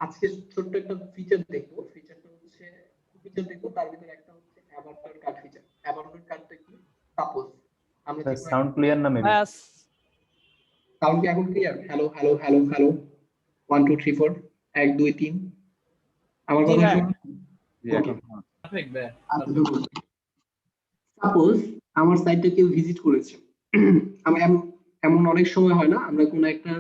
আজকে ছোট্ট একটা ফিচার দেখবো। ফিচারটা হচ্ছে তার ভিতরে একটা হচ্ছে অ্যাবান্ডন কার্ড ফিচার। অ্যাবান্ডন কার্ডটা কি? সাপোজ আমরা যে কোনো সাউন্ড ক্লিয়ার না মেবি? ব্যাস সাউন্ড কি এখন clear? Hello hello hello hello 1 2 3 4 1 2 3 আমার জি কথা ভাই। শুনুন। জি এখন সাপোজ আমার সাইটটা কেউ ভিজিট করেছে। আমরা এমন অনেক সময় হয় না, আমরা কোনো একটা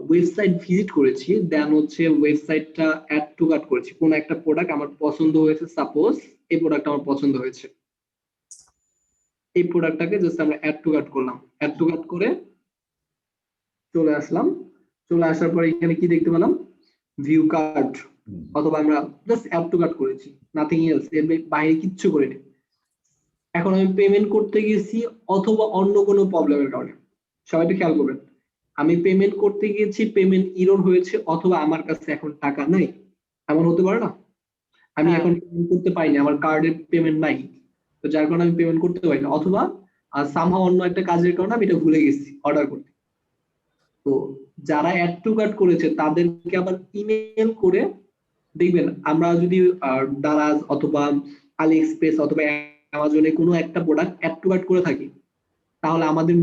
ওয়েবসাইট ভিজিট করেছি, দেন হচ্ছে ওয়েবসাইটটা অ্যাড টু কার্ট করেছি। কোন একটা প্রোডাক্ট আমার পছন্দ হয়েছে, সাপোজ এই প্রোডাক্ট আমার পছন্দ হয়েছে, এই প্রোডাক্টটাকে জাস্ট আমরা অ্যাড টু কার্ট করলাম। অ্যাড টু কার্ট করে চলে আসলাম। চলে আসার পরে এখানে কি দেখতে পেলাম? ভিউ কার্ট, অথবা আমরা জাস্ট অ্যাড টু কার্ট করেছি, নাথিং এলস, এর বাইরে কিচ্ছু করিনি। এখন আমি পেমেন্ট করতে গেছি অথবা অন্য কোনো প্রবলেমের কারণে, সবাই একটু খেয়াল করবেন, আমি পেমেন্ট করতে গিয়েছি, পেমেন্ট ইরর হয়েছে, অথবা আমার কাছে এখন টাকা নাই, এমন হতে পারে না? আমি এখন পেমেন্ট করতে পারিনি, আমার কার্ডের পেমেন্ট নাই, তো যার কারণে আমি পেমেন্ট করতে পারি না, অথবা সামহাও অন্য একটা কাজের কারণে আমি এটা ভুলে গেছি অর্ডার করতে। তো যারা অ্যাড টু কার্ট করেছে তাদেরকে আবার ইমেল করে, দেখবেন আমরা যদি দারাজ অথবা আলি এক্সপ্রেস অথবা অ্যামাজনে কোনো একটা প্রোডাক্ট অ্যাড টু কার্ট করে থাকি, তাহলে আমাদের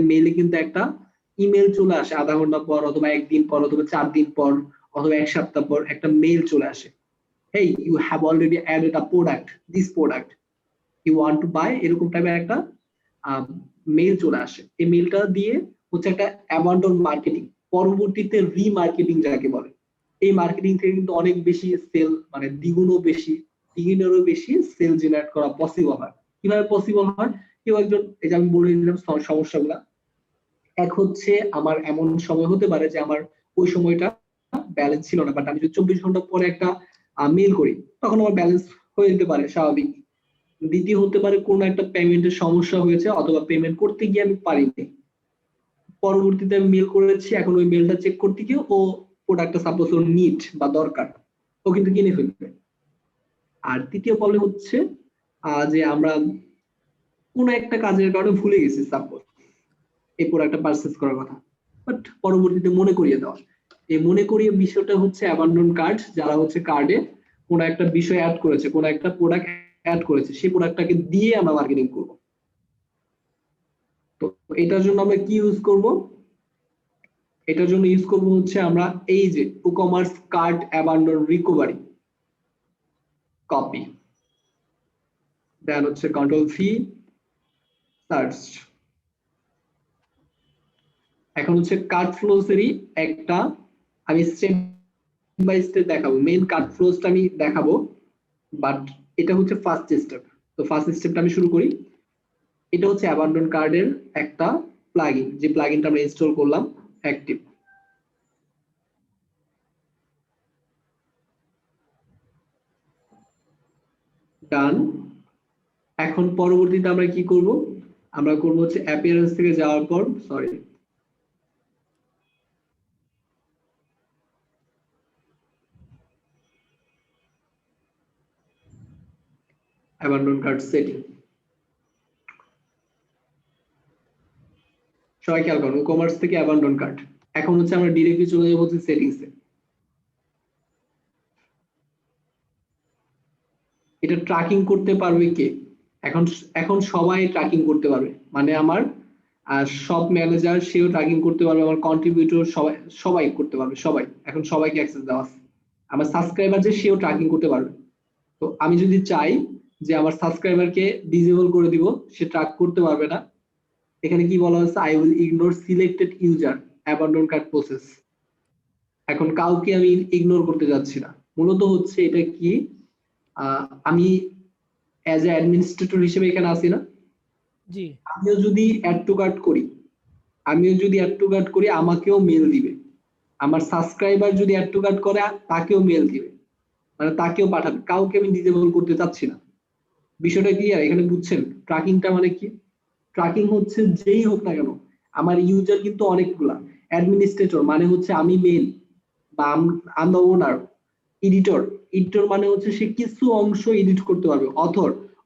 মেইলে কিন্তু একটা ইমেল চলে আসে আধা ঘন্টা পর, অথবা একদিন পর, অথবা 4 দিন পর, অথবা এক সপ্তাহ পর একটা মেইল চলে আসে, hey you have already added a product, this product you want to buy, এরকম টাইপের একটা মেইল চলে আসে। এই মেইলটা দিয়ে হচ্ছে একটা অ্যাবান্ডন মার্কেটিং, পরবর্তীতে রিমার্কেটিং যাকে বলে, এই মার্কেটিং থেকে কিন্তু অনেক বেশি সেল, মানে দ্বিগুণেরও বেশি সেল জেনারেট করা পসিবল হয়। কিভাবে পসিবল হয়? কেউ একজন, এই যে আমি বলে দিলাম সমস্যাগুলা, এক হচ্ছে আমার এমন সময় হতে পারে যে আমার ওই সময়টা ব্যালেন্স ছিল না, বাট আমি যদি 24 ঘন্টা পরে একটা মেইল করি তখন আমার ব্যালেন্স হয়ে যেতে পারে স্বাভাবিক। দ্বিতীয় হতে পারে কোন একটা পেমেন্টের সমস্যা হয়েছে, অথবা পেমেন্ট করতে গিয়ে আমি পারিনি, পরবর্তীতে আমি মেল করেছি, এখন ওই মেলটা চেক করতে গিয়ে ও প্রোডাক্টটা সাপোজ ওর নিড বা দরকার, ও কিন্তু কিনে ফেলবে। আর তৃতীয় প্রবলেম হচ্ছে যে আমরা কোন একটা কাজের কারণে ভুলে গেছি সাপোজ এই প্রোডাক্টটা পারচেজ করার কথা, বাট পরবর্তীতে মনে করিয়ে দেওয়া। এই মনে করিয়ে বিষয়টা হচ্ছে অ্যাবান্ডন কার্ড, যারা হচ্ছে কার্ডে কোন একটা বিষয় অ্যাড করেছে, কোন একটা প্রোডাক্ট অ্যাড করেছে, সেই প্রোডাক্টটাকে দিয়ে আমরা মার্কেটিং করব। তো এটার জন্য আমরা কি ইউজ করব? এটার জন্য ইউজ করব হচ্ছে আমরা এই যে e-commerce cart abandon recovery, copy, then হচ্ছে কন্ট্রোল সি, সার্চ। এখন হচ্ছে কার্ড ফ্লোস এরই একটা আমি স্টেপ বাই স্টেপ দেখাবো, মেইন কার্ড ফ্লোসটা আমি দেখাবো, বাট এটা হচ্ছে ফার্স্ট স্টেপ। তো ফার্স্ট স্টেপটা আমি শুরু করি। এটা হচ্ছে অ্যাবান্ডন কার্ডের একটা প্লাগইন, যে প্লাগইনটা আমরা ইনস্টল করলাম, অ্যাক্টিভ। ডান। এখন পরবর্তীতে আমরা কি করব? আমরা করব হচ্ছে অ্যাপিয়ারেন্স থেকে যাওয়ার পর, সরি, অ্যাবান্ডন কার্ড সেটিং। সবাই খেয়াল করুন, ই-কমার্স থেকে অ্যাবান্ডন কার্ড। এখন হচ্ছে আমরা ডিরেক্টলি চলে যাব হচ্ছে সেটিংসে। এটা ট্র্যাকিং করতে পারবে কে? এখন সবাই ট্র্যাকিং করতে পারবে, মানে আমার সব ম্যানেজার সেও ট্র্যাকিং করতে পারবে, আমার কন্ট্রিবিউটর সবাই করতে পারবে, সবাই, এখন সবাইকে অ্যাক্সেস দেওয়া আছে। আমার সাবস্ক্রাইবার যে সেও ট্র্যাকিং করতে পারবে। তো আমি যদি চাই যে আমার সাবস্ক্রাইবারকে ডিসেবল করে দিব, সে ট্র্যাক করতে পারবে না, এখানে কি বলা হচ্ছে? I will ignore selected user abandon card process. এখন কাউকে আমি ইগনোর করতে যাচ্ছি না। মূলত হচ্ছে এটা কি, আমি অ্যাজ এ অ্যাডমিনিস্ট্রেটর হিসেবে এখানে আসি না, জি, আমিও যদি অ্যাড টু কার্ট করি, আমাকেও মেল দিবে। আমার সাবস্ক্রাইবার যদি অ্যাড টু কার্ট করে, তাকেও মেল দিবে, মানে তাকেও পাঠাবে। কাউকে আমি ডিসেবল করতে চাচ্ছি না। বিষয়টা ক্লিয়ার? এখানে বুঝছেন ট্র্যাকিংটা মানে কি? ট্র্যাকিং হচ্ছে যেই হোক না কেন, আমার ইউজার কিন্তু অনেকগুলা। অ্যাডমিনিস্ট্রেটর মানে হচ্ছে আমি মেল, বা আম দ্য ওনার। এডিটর মানে হচ্ছে সে কিছু অংশ এডিট করতে পারবে।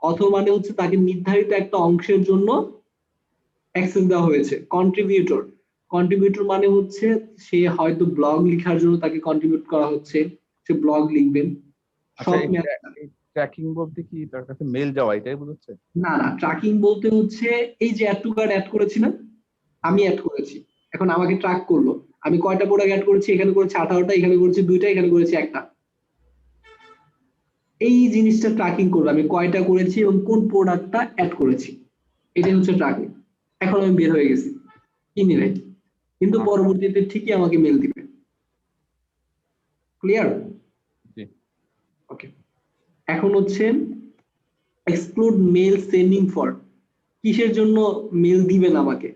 অথর মানে হচ্ছে তাকে নির্ধারিত একটা অংশের জন্য অ্যাক্সেস দেওয়া হয়েছে। কন্ট্রিবিউটর মানে হচ্ছে সে হয়তো ব্লগ লেখার জন্য তাকে কন্ট্রিবিউট করা হচ্ছে, সে ব্লগ লিখবেন। আচ্ছা, এই ট্র্যাকিং বলতে কি তার কাছে মেল যাওয়া, এটাই বুঝাচ্ছে? না না, ট্র্যাকিং বলতে হচ্ছে এই যে অ্যাড টু কার্ট অ্যাড করেছি না, আমি অ্যাড করেছি, এখন আমাকে ট্র্যাক করলো আমি কয়টা প্রোডাক্ট অ্যাড করেছি, এখানে করেছি 18টা, এখানে করেছি 2টা, এখানে করেছি 1টা। এই জিনিসটা ট্র্যাকিং করবে আমি কয়টা করেছি এবং কোন প্রোডাক্টটা অ্যাড করেছি, এটাই হচ্ছে ট্র্যাকিং। এখন আমি বের হয়ে গেছি ইমেলে, কিন্তু পরবর্তীতে ঠিকই আমাকে মেল দিবে। ক্লিয়ার? ওকে, এখন হচ্ছে এক্সক্লুড মেল সেন্ডিং ফর। কিসের জন্য মেল দিবেন আমাকে?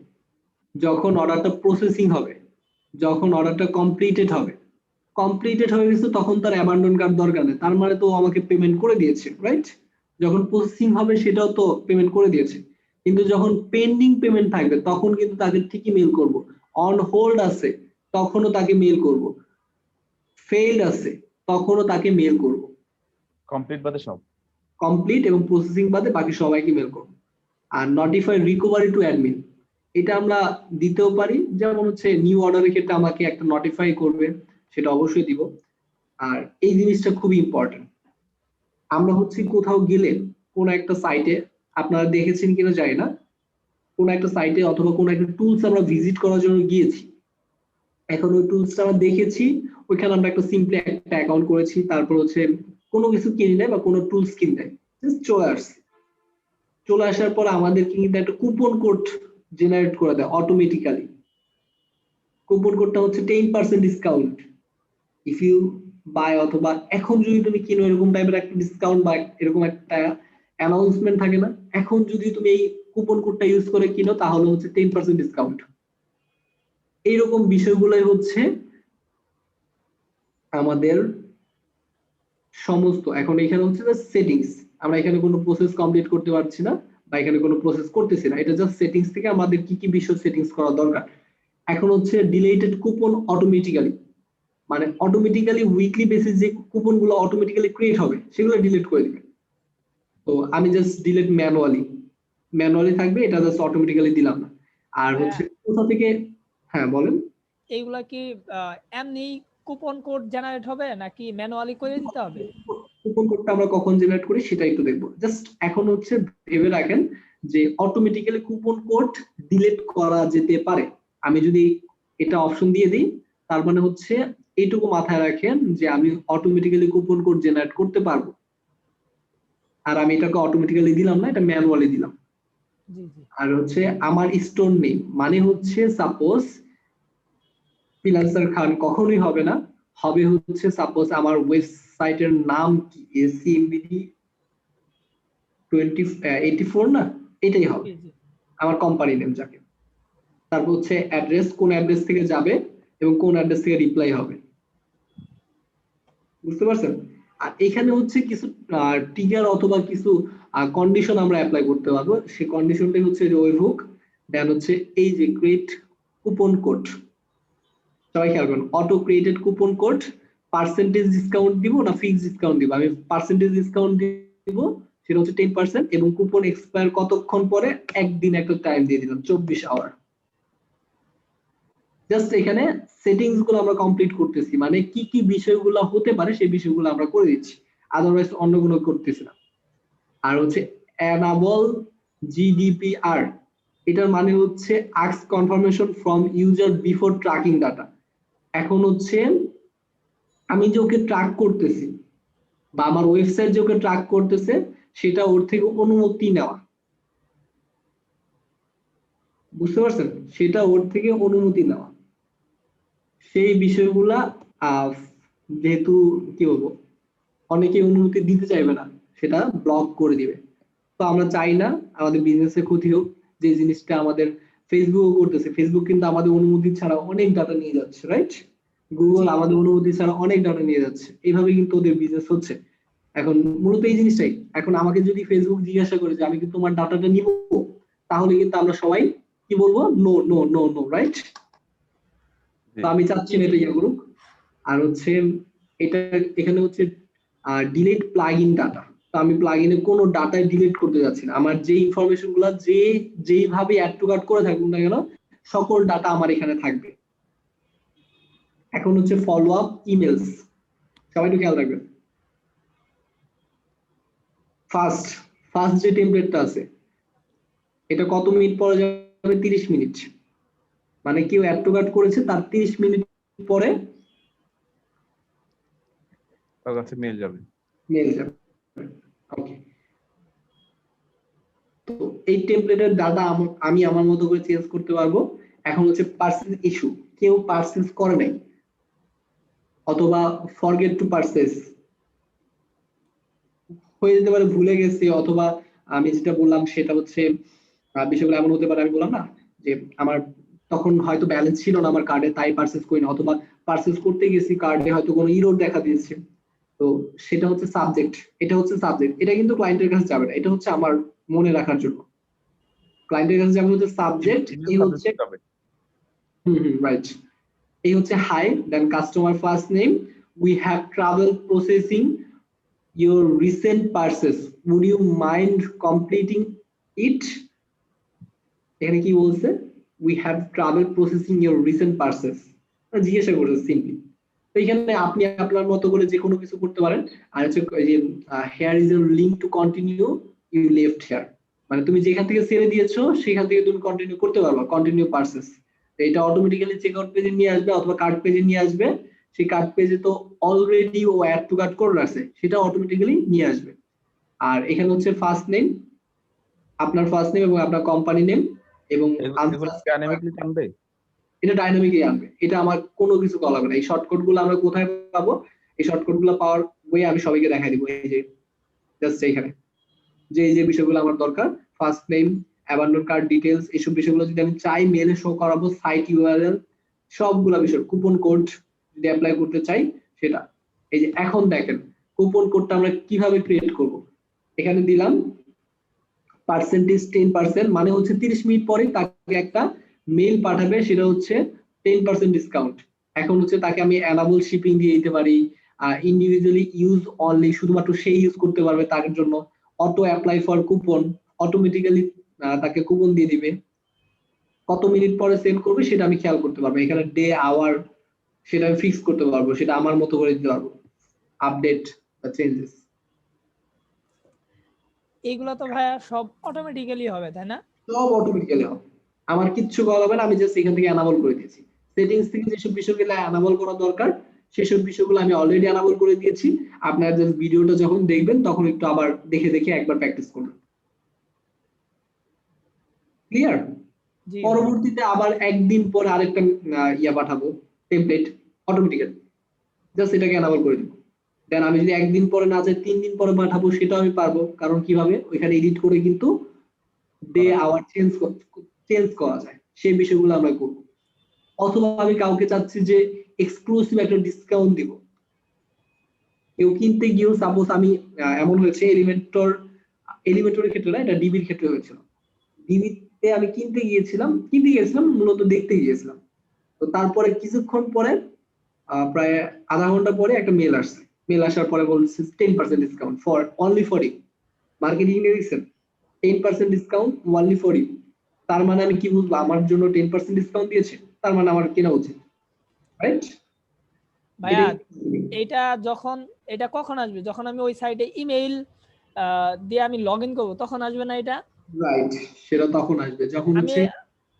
যখন অর্ডারটা প্রসেসিং হবে, যখন অর্ডারটা কমপ্লিটেড হবে, কমপ্লিটেড হয়ে গেছে তখন তার অ্যাবান্ডন কার্ড দরকার নেই, তার মানে তো আমাকে পেমেন্ট করে দিয়েছে, রাইট? যখন প্রসেসিং হবে সেটাও তো পেমেন্ট করে দিয়েছে, কিন্তু যখন পেন্ডিং পেমেন্ট থাকবে তখন কিন্তু তাকে ঠিকই মেল করব। অন হোল্ড আছে তখনও তাকে মেল করব, ফেইল্ড আছে তখনও তাকে মেল করব। কমপ্লিট বাদে সব, কমপ্লিট এবং প্রসেসিং বাদে বাকি সবাইকে মেল করব। আর নোটিফাই রিকভারি টু অ্যাডমিন, এটা আমরা দিতেও পারি, যেমন হচ্ছে নিউ অর্ডারের ক্ষেত্রে আমাকে একটা নোটিফাই করবে, সেটা অবশ্যই দিব। আর এই জিনিসটা খুবই ইম্পর্টেন্ট। আমরা হচ্ছে কোথাও গেলে কোন একটা সাইটে, আপনারা দেখেছেন কিনা জানি না, কোন একটা সাইটে অথবা কোন একটা টুলস আমরা ভিজিট করার জন্য গিয়েছি, এখন ওই টুলসটা আমরা দেখেছি, ওইখানে আমরা একটা সিম্পলি একটা অ্যাকাউন্ট করেছি, তারপর হচ্ছে কোনো কিছু কিনি নাই বা কোনো টুলস কিনি নাই, জাস্ট চলে আসছে। চলে আসার পর আমাদেরকে কিন্তু একটা কুপন কোড জেনারেট করে দেয় অটোমেটিক্যালি। কুপন কোডটা হচ্ছে 10% ডিসকাউন্ট ইফ ইউ বাই, অথবা এখন যদি তুমি কিনো এরকম টাইপের একটা ডিসকাউন্ট বা এরকম একটা অ্যানাউন্সমেন্ট থাকে না, এখন যদি তুমি এই কুপন কোডটা ইউজ করে কিনো তাহলে হচ্ছে 10% ডিসকাউন্ট। এইরকম বিষয়গুলোই হচ্ছে আমাদের সমস্ত। এখন এখানে হচ্ছে সেটিংস, আমরা এখানে কোনো প্রসেস কমপ্লিট করতে পারছি না বা এখানে কোনো প্রসেস করতেছি না, এটা জাস্ট সেটিংস থেকে আমাদের কি কি বিষয় সেটিংস করা দরকার। এখন হচ্ছে ডিলেটেড কুপন অটোমেটিক্যালি, মানে অটোমেটিক্যালি উইকলি বেসিস যে কুপন গুলো অটোমেটিক্যালি ক্রিয়েট হবে সেগুলো ডিলিট করে দিবে। তো আমি জাস্ট ডিলিট ম্যানুয়ালি থাকবে, এটা জাস্ট অটোমেটিক্যালি দিলাম না। আর হচ্ছে কোথা থেকে, হ্যাঁ বলেন, এইগুলা কি এমনি কুপন কোড জেনারেট হবে নাকি ম্যানুয়ালি করে দিতে হবে? কুপন কোডটা আমরা কখন জেনারেট করি সেটা একটু দেখবো। জাস্ট এখন হচ্ছে ভেবে রাখেন যে অটোমেটিক্যালি কুপন কোড ডিলিট করা যেতে পারে। আমি যদি এটা অপশন দিয়ে দিই তার মানে হচ্ছে এইটুকু মাথায় রাখেন যে আমি অটোমেটিক্যালি কুপন কোড জেনারেট করতে পারবো। আর আমি এটাকে অটোমেটিক্যালি দিলাম না, এটা ম্যানুয়ালি দিলাম। আর হচ্ছে আমার স্টোর নেম মানে হচ্ছে সাপোজ ফ্রিল্যান্সার খান কখনোই হবে না, হবে হচ্ছে সাপোজ আমার ওয়েবসাইটের নাম কি এসিএমবিডি 2084 না, এটাই হবে আমার কোম্পানি নেম যাকে। তারপর হচ্ছে অ্যাড্রেস, কোন অ্যাড্রেস থেকে যাবে এবং কোন অ্যাড্রেস থেকে রিপ্লাই হবে, বুঝতে পারছেন? আর এখানে হচ্ছে কিছু ট্রিগার অথবা কিছু কন্ডিশন আমরা অ্যাপ্লাই করতে পারবো। সেই কন্ডিশনটাই হচ্ছে যে ওয়েবহুক, দেন হচ্ছে এই যে ক্রিয়েট কুপন কোড, সবাই খেয়াল করুন, auto created coupon code, percentage discount দিব না ফিক্সড ডিসকাউন্ট দিব? আমি পার্সেন্টেজ ডিসকাউন্ট দিব, সেটা হচ্ছে 10%, এবং কুপন এক্সপায়ার কতক্ষণ পরে, একদিন একটা টাইম দিয়ে দিলাম 24 আওয়ার। জাস্ট এখানে সেটিংস গুলো আমরা কমপ্লিট করতেছি, মানে কি কি বিষয়গুলো হতে পারে সেই বিষয়গুলো আমরা করে দিচ্ছি, আদারওয়াইজ অন্য কোনো করতেছি না। আর হচ্ছে এনাবল জিডিপিআর, এটার মানে হচ্ছে ask confirmation from user before tracking data. এখন হচ্ছে আমি যে ওকে ট্র্যাক করতেছি বা আমার ওয়েবসাইট যে ওকে ট্র্যাক করতেছে সেটা ওর থেকে অনুমতি নেওয়া, বুঝতে পারছেন? সেটা ওর থেকে অনুমতি নেওয়া, সেই বিষয়গুলা যেহেতু কি বলবো অনেকে অনুমতি দিতে চাইবে না, সেটা ব্লক করে দিবে। তো আমরা চাই না আমাদের বিজনেসে ক্ষতি হোক, যে জিনিসটা আমাদের ফেসবুকও করতেছে। ফেসবুক কিন্তু আমাদের অনুমতি ছাড়া অনেক ডাটা নিয়ে যাচ্ছে, রাইট? গুগল আমাদের অনুমতি ছাড়া অনেক ডাটা নিয়ে যাচ্ছে, এইভাবে কিন্তু ওদের বিজনেস হচ্ছে। এখন মূলত এই জিনিসটাই, এখন আমাকে যদি ফেসবুক জিজ্ঞাসা করে যে আমি কি তোমার ডাটাটা নিব, তাহলে কিন্তু আমরা সবাই কি বলবো, no no no no, right? তো আমি চাচ্ছি না এটা ইয়ে করুক। আর হচ্ছে এটা এখানে হচ্ছে ডিলিট প্লাগইন ডাটা, তো আমি প্লাগইনে কোনো ডাটা ডিলিট করতে যাচ্ছি না। আমার যে ইনফরমেশন গুলা যেইভাবে অ্যাড টু কার্ট করে থাকুক না কেন সকল ডাটা আমার এখানে থাকবে। এখন হচ্ছে ফলো আপ ইমেলস, সবাই একটু খেয়াল রাখবেন। ফার্স্ট যে টেমপ্লেটটা আছে এটা কত মিনিট পরে যাবে? 30 মিনিট। মানে কেউ অ্যাড টু কার্ট করেছে তার 30 মিনিট পরে তার কাছে মেল যাবে। মেল যাবে। ওকে, তো এই টেমপ্লেটের ডাটা আমি আমার মতো করে চেঞ্জ করতে পারবো। এখন হচ্ছে পারচেজ ইস্যু, কেউ পারচেজ করে নাই অথবা ফরগেট টু পারচেজ হয়ে যেতে পারে, ভুলে গেছে, অথবা আমি যেটা বললাম সেটা হচ্ছে বিষয়গুলো এমন হতে পারে, আমি বললাম না যে আমার তখন হয়তো ব্যালেন্স ছিল না আমার কার্ডে তাই পারচেজ করি না, অথবা পারচেজ করতে গেছি কার্ডে হয়তো কোনো ইরর দেখা দিয়েছে। তো সেটা হচ্ছে সাবজেক্ট, এটা হচ্ছে সাবজেক্ট, এটা কিন্তু ক্লায়েন্টের কাছে যাবে না, এটা হচ্ছে আমার মনে রাখার জন্য। ক্লায়েন্টের কাছে যাবে হচ্ছে সাবজেক্ট, এই হচ্ছে রাইট, এই হচ্ছে hi, then customer first name, we have travel processing your recent purchase, would you mind completing it? এখানে কি বলছে? We have trouble processing your recent purchase, জিজ্ঞাসা করছে সিম্পলি। তো এখানে আপনি আপনার মতো করে যে কোনো কিছু করতে পারেন। আর হচ্ছে যে here is a link to continue, you left here, মানে তুমি যেখান থেকে ছেড়ে দিয়েছো সেখান থেকে তুমি কন্টিনিউ করতে পারবা, কন্টিনিউ পারচেস। এটা অটোমেটিক্যালি চেকআউট পেজে নিয়ে আসবে অথবা কার্ট পেজে নিয়ে আসবে। সেই কার্ট পেজে তো অলরেডি ও অ্যাড টু কার্ট করে রাখছে, সেটা অটোমেটিক্যালি নিয়ে আসবে। আর এখানে হচ্ছে ফার্স্ট নেম, আপনার ফার্স্ট নেম এবং আপনার কোম্পানি নেম, এবং এটা ডাইনামিকলি আনবে, এটা আমার কোনো কিছু করা লাগবে না। এই শর্টকাট গুলো আমরা কোথায় পাবো? এই শর্টকাট গুলো পাওয়ার ওয়ে আমি সবাইকে দেখাই দিব, এই যে জাস্ট এইখানে যে এই যে বিষয়গুলো আমার দরকার, first name, abandon card details, এইসব বিষয়গুলো যদি আমি চাই মেলে শো করাবো, সাইট ইউআরএল, সবগুলা বিষয়, কুপন কোড যদি অ্যাপ্লাই করতে চাই সেটা। এই যে এখন দেখেন কুপন কোডটা আমরা কিভাবে ক্রিয়েট করব। এখানে দিলাম পার্সেন্টেজ 10%, মানে হচ্ছে 30 মিনিট পরে তাকে একটা মেল পাঠাবে, সেটা হচ্ছে 10% ডিসকাউন্ট। এখন হচ্ছে তাকে আমি অ্যানাবল শিপিং দিয়ে দিতে পারি, ইন্ডিভিজুয়ালি ইউজ অনলি, শুধুমাত্র সেই ইউজ করতে পারবে, তার জন্য auto apply for coupon, automatically তাকে কুপন দিয়ে দিবে। কত মিনিট পরে সেন্ড করবে সেটা আমি খেয়াল করতে পারবো, এখানে ডে আওয়ার সেটা আমি ফিক্স করতে পারবো, সেটা আমার মতো করে দিতে পারবো, আপডেট বা চেঞ্জেস। এইগুলো তো ভাইয়া সব অটোমেটিক্যালি হবে, তাই না? সব অটোমেটিক্যালি হবে, আমার কিচ্ছু করা হবে না, আমি জাস্ট এখান থেকে অ্যানাবল করে দিয়েছি। সেটিংস থেকে যেসব বিষয়গুলো অ্যানাবল করা দরকার সেসব বিষয়গুলো আমি অলরেডি অ্যানাবল করে দিয়েছি। আপনারা জাস্ট ভিডিওটা যখন দেখবেন তখন একটু আবার দেখে দেখে একবার প্র্যাকটিস করবেন। ক্লিয়ার? জি পরবর্তীতে আবার একদিন পরে আরেকটা ইয়া পাঠাবো, টেমপ্লেট অটোমেটিক্যালি, জাস্ট এটাকে অ্যানাবল করে দিব। দেন আমি যদি একদিন পরে না চাই 3 দিন পরে পাঠাবো সেটাও আমি পারবো, কারণ কিভাবে ওইখানে এডিট করে কিন্তু ডে আওয়ার চেঞ্জ করা যায়, সেই বিষয়গুলো আমরা করবো। অথবা আমি কাউকে চাচ্ছি যে এক্সক্লুসিভ একটা ডিসকাউন্ট দিব, কেউ কিনতে গিয়েও সাপোজ আমি এমন হয়েছে এলিমেন্টরের ক্ষেত্রে না, এটা ডিবির ক্ষেত্রে হয়েছিল। ডিবিতে আমি কিনতে গিয়েছিলাম মূলত দেখতে গিয়েছিলাম। তো তারপরে কিছুক্ষণ পরে প্রায় আধা ঘন্টা পরে একটা মেল আসছে, মেল আসার পরে বলছে 10% discount for only for you. Marketing এ দিচ্ছেন 10% ডিসকাউন্ট অনলি ফর ইউ, তার মানে আমি কি বুঝবো আমার জন্য 10% ডিসকাউন্ট দিয়েছে, তার মানে আমার কেনা উচিত, রাইট? ভাইয়া এটা কখন আসবে? যখন আমি ওই সাইটে ইমেইল দিয়ে আমি লগইন করব তখন আসবে না এটা? রাইট, সেটা তখন আসবে যখন হচ্ছে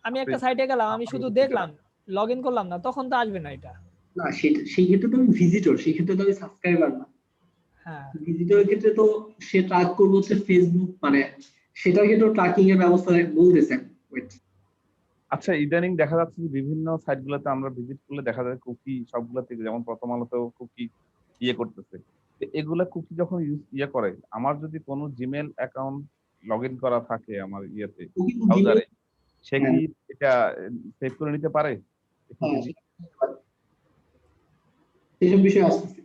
আমি একটা সাইটে গেলাম, আমি শুধু দেখলাম, লগইন করলাম না, তখন তো আসবে না এটা। না, সেটা সেই ক্ষেত্রে তো আমি ভিজিটর, সেই ক্ষেত্রে তো আমি সাবস্ক্রাইবার না। হ্যাঁ, ভিজিটরের ক্ষেত্রে তো সে ট্র্যাক করবে হচ্ছে ফেসবুক, মানে সেটার ক্ষেত্রে ট্র্যাকিং এর ব্যবস্থা বলতেছে। ওয়েট, আচ্ছা, ইদানিং দেখা যাচ্ছে যে বিভিন্ন সাইট গুলোতে আমরা ভিজিট করলে দেখা যায় কুকি সবগুলোতে, যেমন প্রথম আলোতেও কুকি করতেছে। এগুলা কুকি যখন ইয়ে করে, আমার যদি কোনো জিমেল অ্যাকাউন্ট লগ ইন করা থাকে আমার ইয়েতে ব্রাউজারে, সে কি এটা সেভ করে নিতে পারে? এইসব বিষয় আসতেছে।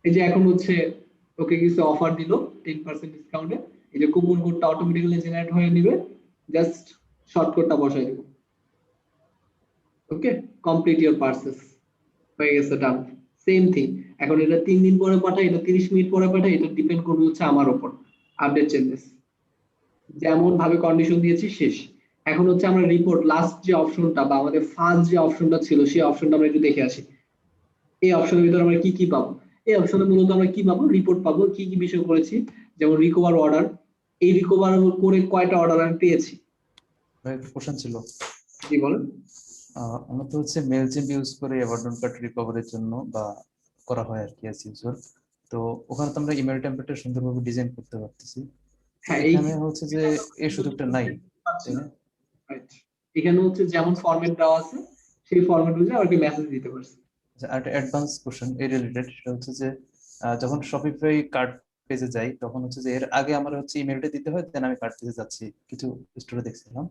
এই যে এখন হচ্ছে ওকে কিছু অফার দিল 10% ডিসকাউন্টে, এই যে কুপন কোডটা অটোমেটিক্যালি জেনারেট হয়ে নেবে, জাস্ট শর্টকাটটা বসাই দেব। ওকে, কমপ্লিট ইওর পারচেজ, হয়ে গেছে, ডান। সেম থিং, এখন এটা 3 দিন পরে পাঠাই, এটা 30 মিনিট পরে পাঠাই, এটা ডিপেন্ড করবে হচ্ছে আমার উপর, আপডেট চেঞ্জেস যেমন ভাবে কন্ডিশন দিয়েছি শেষ। এখন হচ্ছে আমরা রিপোর্ট লাস্ট যে অপশনটা বা আমাদের ফার্স্ট যে অপশনটা ছিল সেই অপশনটা আমরা একটু দেখে আসি। এই অপশনের ভিতরে আমরা কি কি পাবো? এই অপশনে মূলত আমরা কি পাবো? রিপোর্ট পাবো, কি কি বিষয় করেছি, যেমন রিকভার অর্ডার। এই রিকভার করে কয়টা অর্ডার আমি পেয়েছি। একটা কোশ্চেন ছিল, জি বলেন। আমরা তো হচ্ছে মেলচিম্প ইউজ করে অ্যাবান্ডন কার্ড রিকভারির জন্য বা করা হয় আর কি অ্যাজ ইউজুয়াল। তো ওখানে তো আমরা ইমেল টেমপ্লেটটা সুন্দরভাবে ডিজাইন করতে পারতেছি। হ্যাঁ, এখানে হচ্ছে যে এই সুযোগটা নাই, তাই না? Right. এখানে হচ্ছে যেমন ফরম্যাট দেওয়া আছে সেই ফরম্যাট অনুযায়ী আমাকে মেসেজ দিতে পারছে। আচ্ছা, আর একটা অ্যাডভান্স কোশ্চেন এই রিলেটেড, সেটা হচ্ছে যে যখন শপিফাই কার্ড পেজে যাই তখন হচ্ছে যে এর আগে আমার হচ্ছে ইমেলটা দিতে হয়, দেন আমি কার্ড পেজে যাচ্ছি, কিছু স্টোরে দেখছিলাম।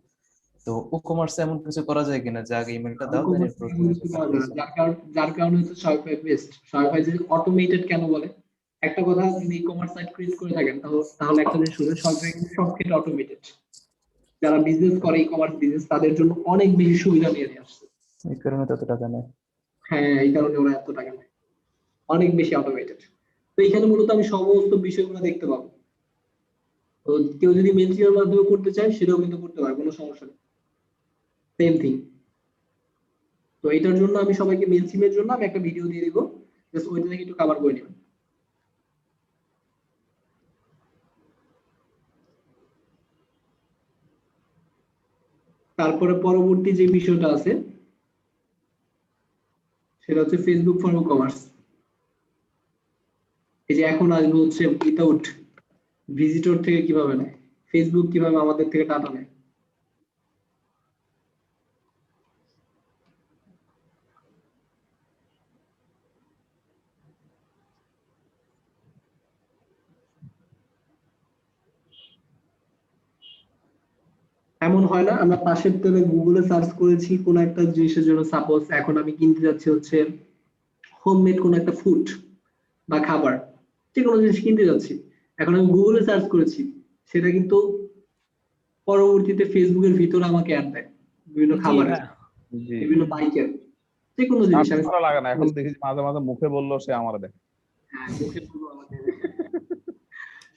তো ই কমার্সে এমন কিছু করা যায় কিনা যে আগে ইমেলটা দাও, দেন এরপর তুমি হচ্ছে কার্ড পেজে যাও? যার কারণে হচ্ছে শপিফাই বেস্ট। শপিফাই যে অটোমেটেড কেন বলে, একটা কথা, যদি ই-কমার্স সাইট ক্রিয়েট করে থাকেন তাহলে একটা জিনিস শুনে, শপিফাই কিন্তু সব ক্ষেত্রে অটোমেটেড। যারা বিজনেস করে ই-কমার্স বিজনেস তাদের জন্য অনেক বেশি সুবিধা নিয়ে আসছে। এই কারণে তত টাকা নেয়। হ্যাঁ, এই কারণে ওরা এত টাকা নেয়, অনেক বেশি অটোমেটেড। তো এখানে মূলত আমি সমস্ত বিষয়গুলো দেখতে পাবো। তো কেউ যদি মেনশনের মাধ্যমে করতে চায় সেটাও কিন্তু করতে পারে, কোনো সমস্যা নেই, সেম থিং। তো এটার জন্য আমি সবাইকে মেনশনের জন্য আমি একটা ভিডিও দিয়ে দিব, জাস্ট ওইটা থেকে একটু কভার করে নেবেন। তারপরে পরবর্তী যে বিষয়টা আছে সেটা হচ্ছে ফেসবুক ফর কমার্স। এই যে এখন আসবে হচ্ছে উইথাউট ভিজিটর থেকে কিভাবে নেয়, ফেসবুক কিভাবে আমাদের থেকে টাকা নেয়। এমন হয় না আমরা পাশের তলে গুগলে সার্চ করেছি কোন একটা জিনিসের জন্য, সাপোজ এখন আমি কিনতে যাচ্ছি হচ্ছে হোমমেড কোন একটা ফুড বা খাবার, যে কোনো জিনিস কিনতে যাচ্ছি, এখন আমি গুগলে সার্চ করেছি, সেটা কিন্তু পরবর্তীতে ফেসবুকের ভিতরে আমাকে অ্যাড দেয় বিভিন্ন জি খাবারের, হ্যাঁ। জি, বিভিন্ন বাইকের, যে কোনো জিনিস সার্চ আমি করা লাগে না, এখন দেখি মাঝে মাঝে মুখে বললো সে আমার দেখে। হ্যাঁ, মুখে বলবো আমাদের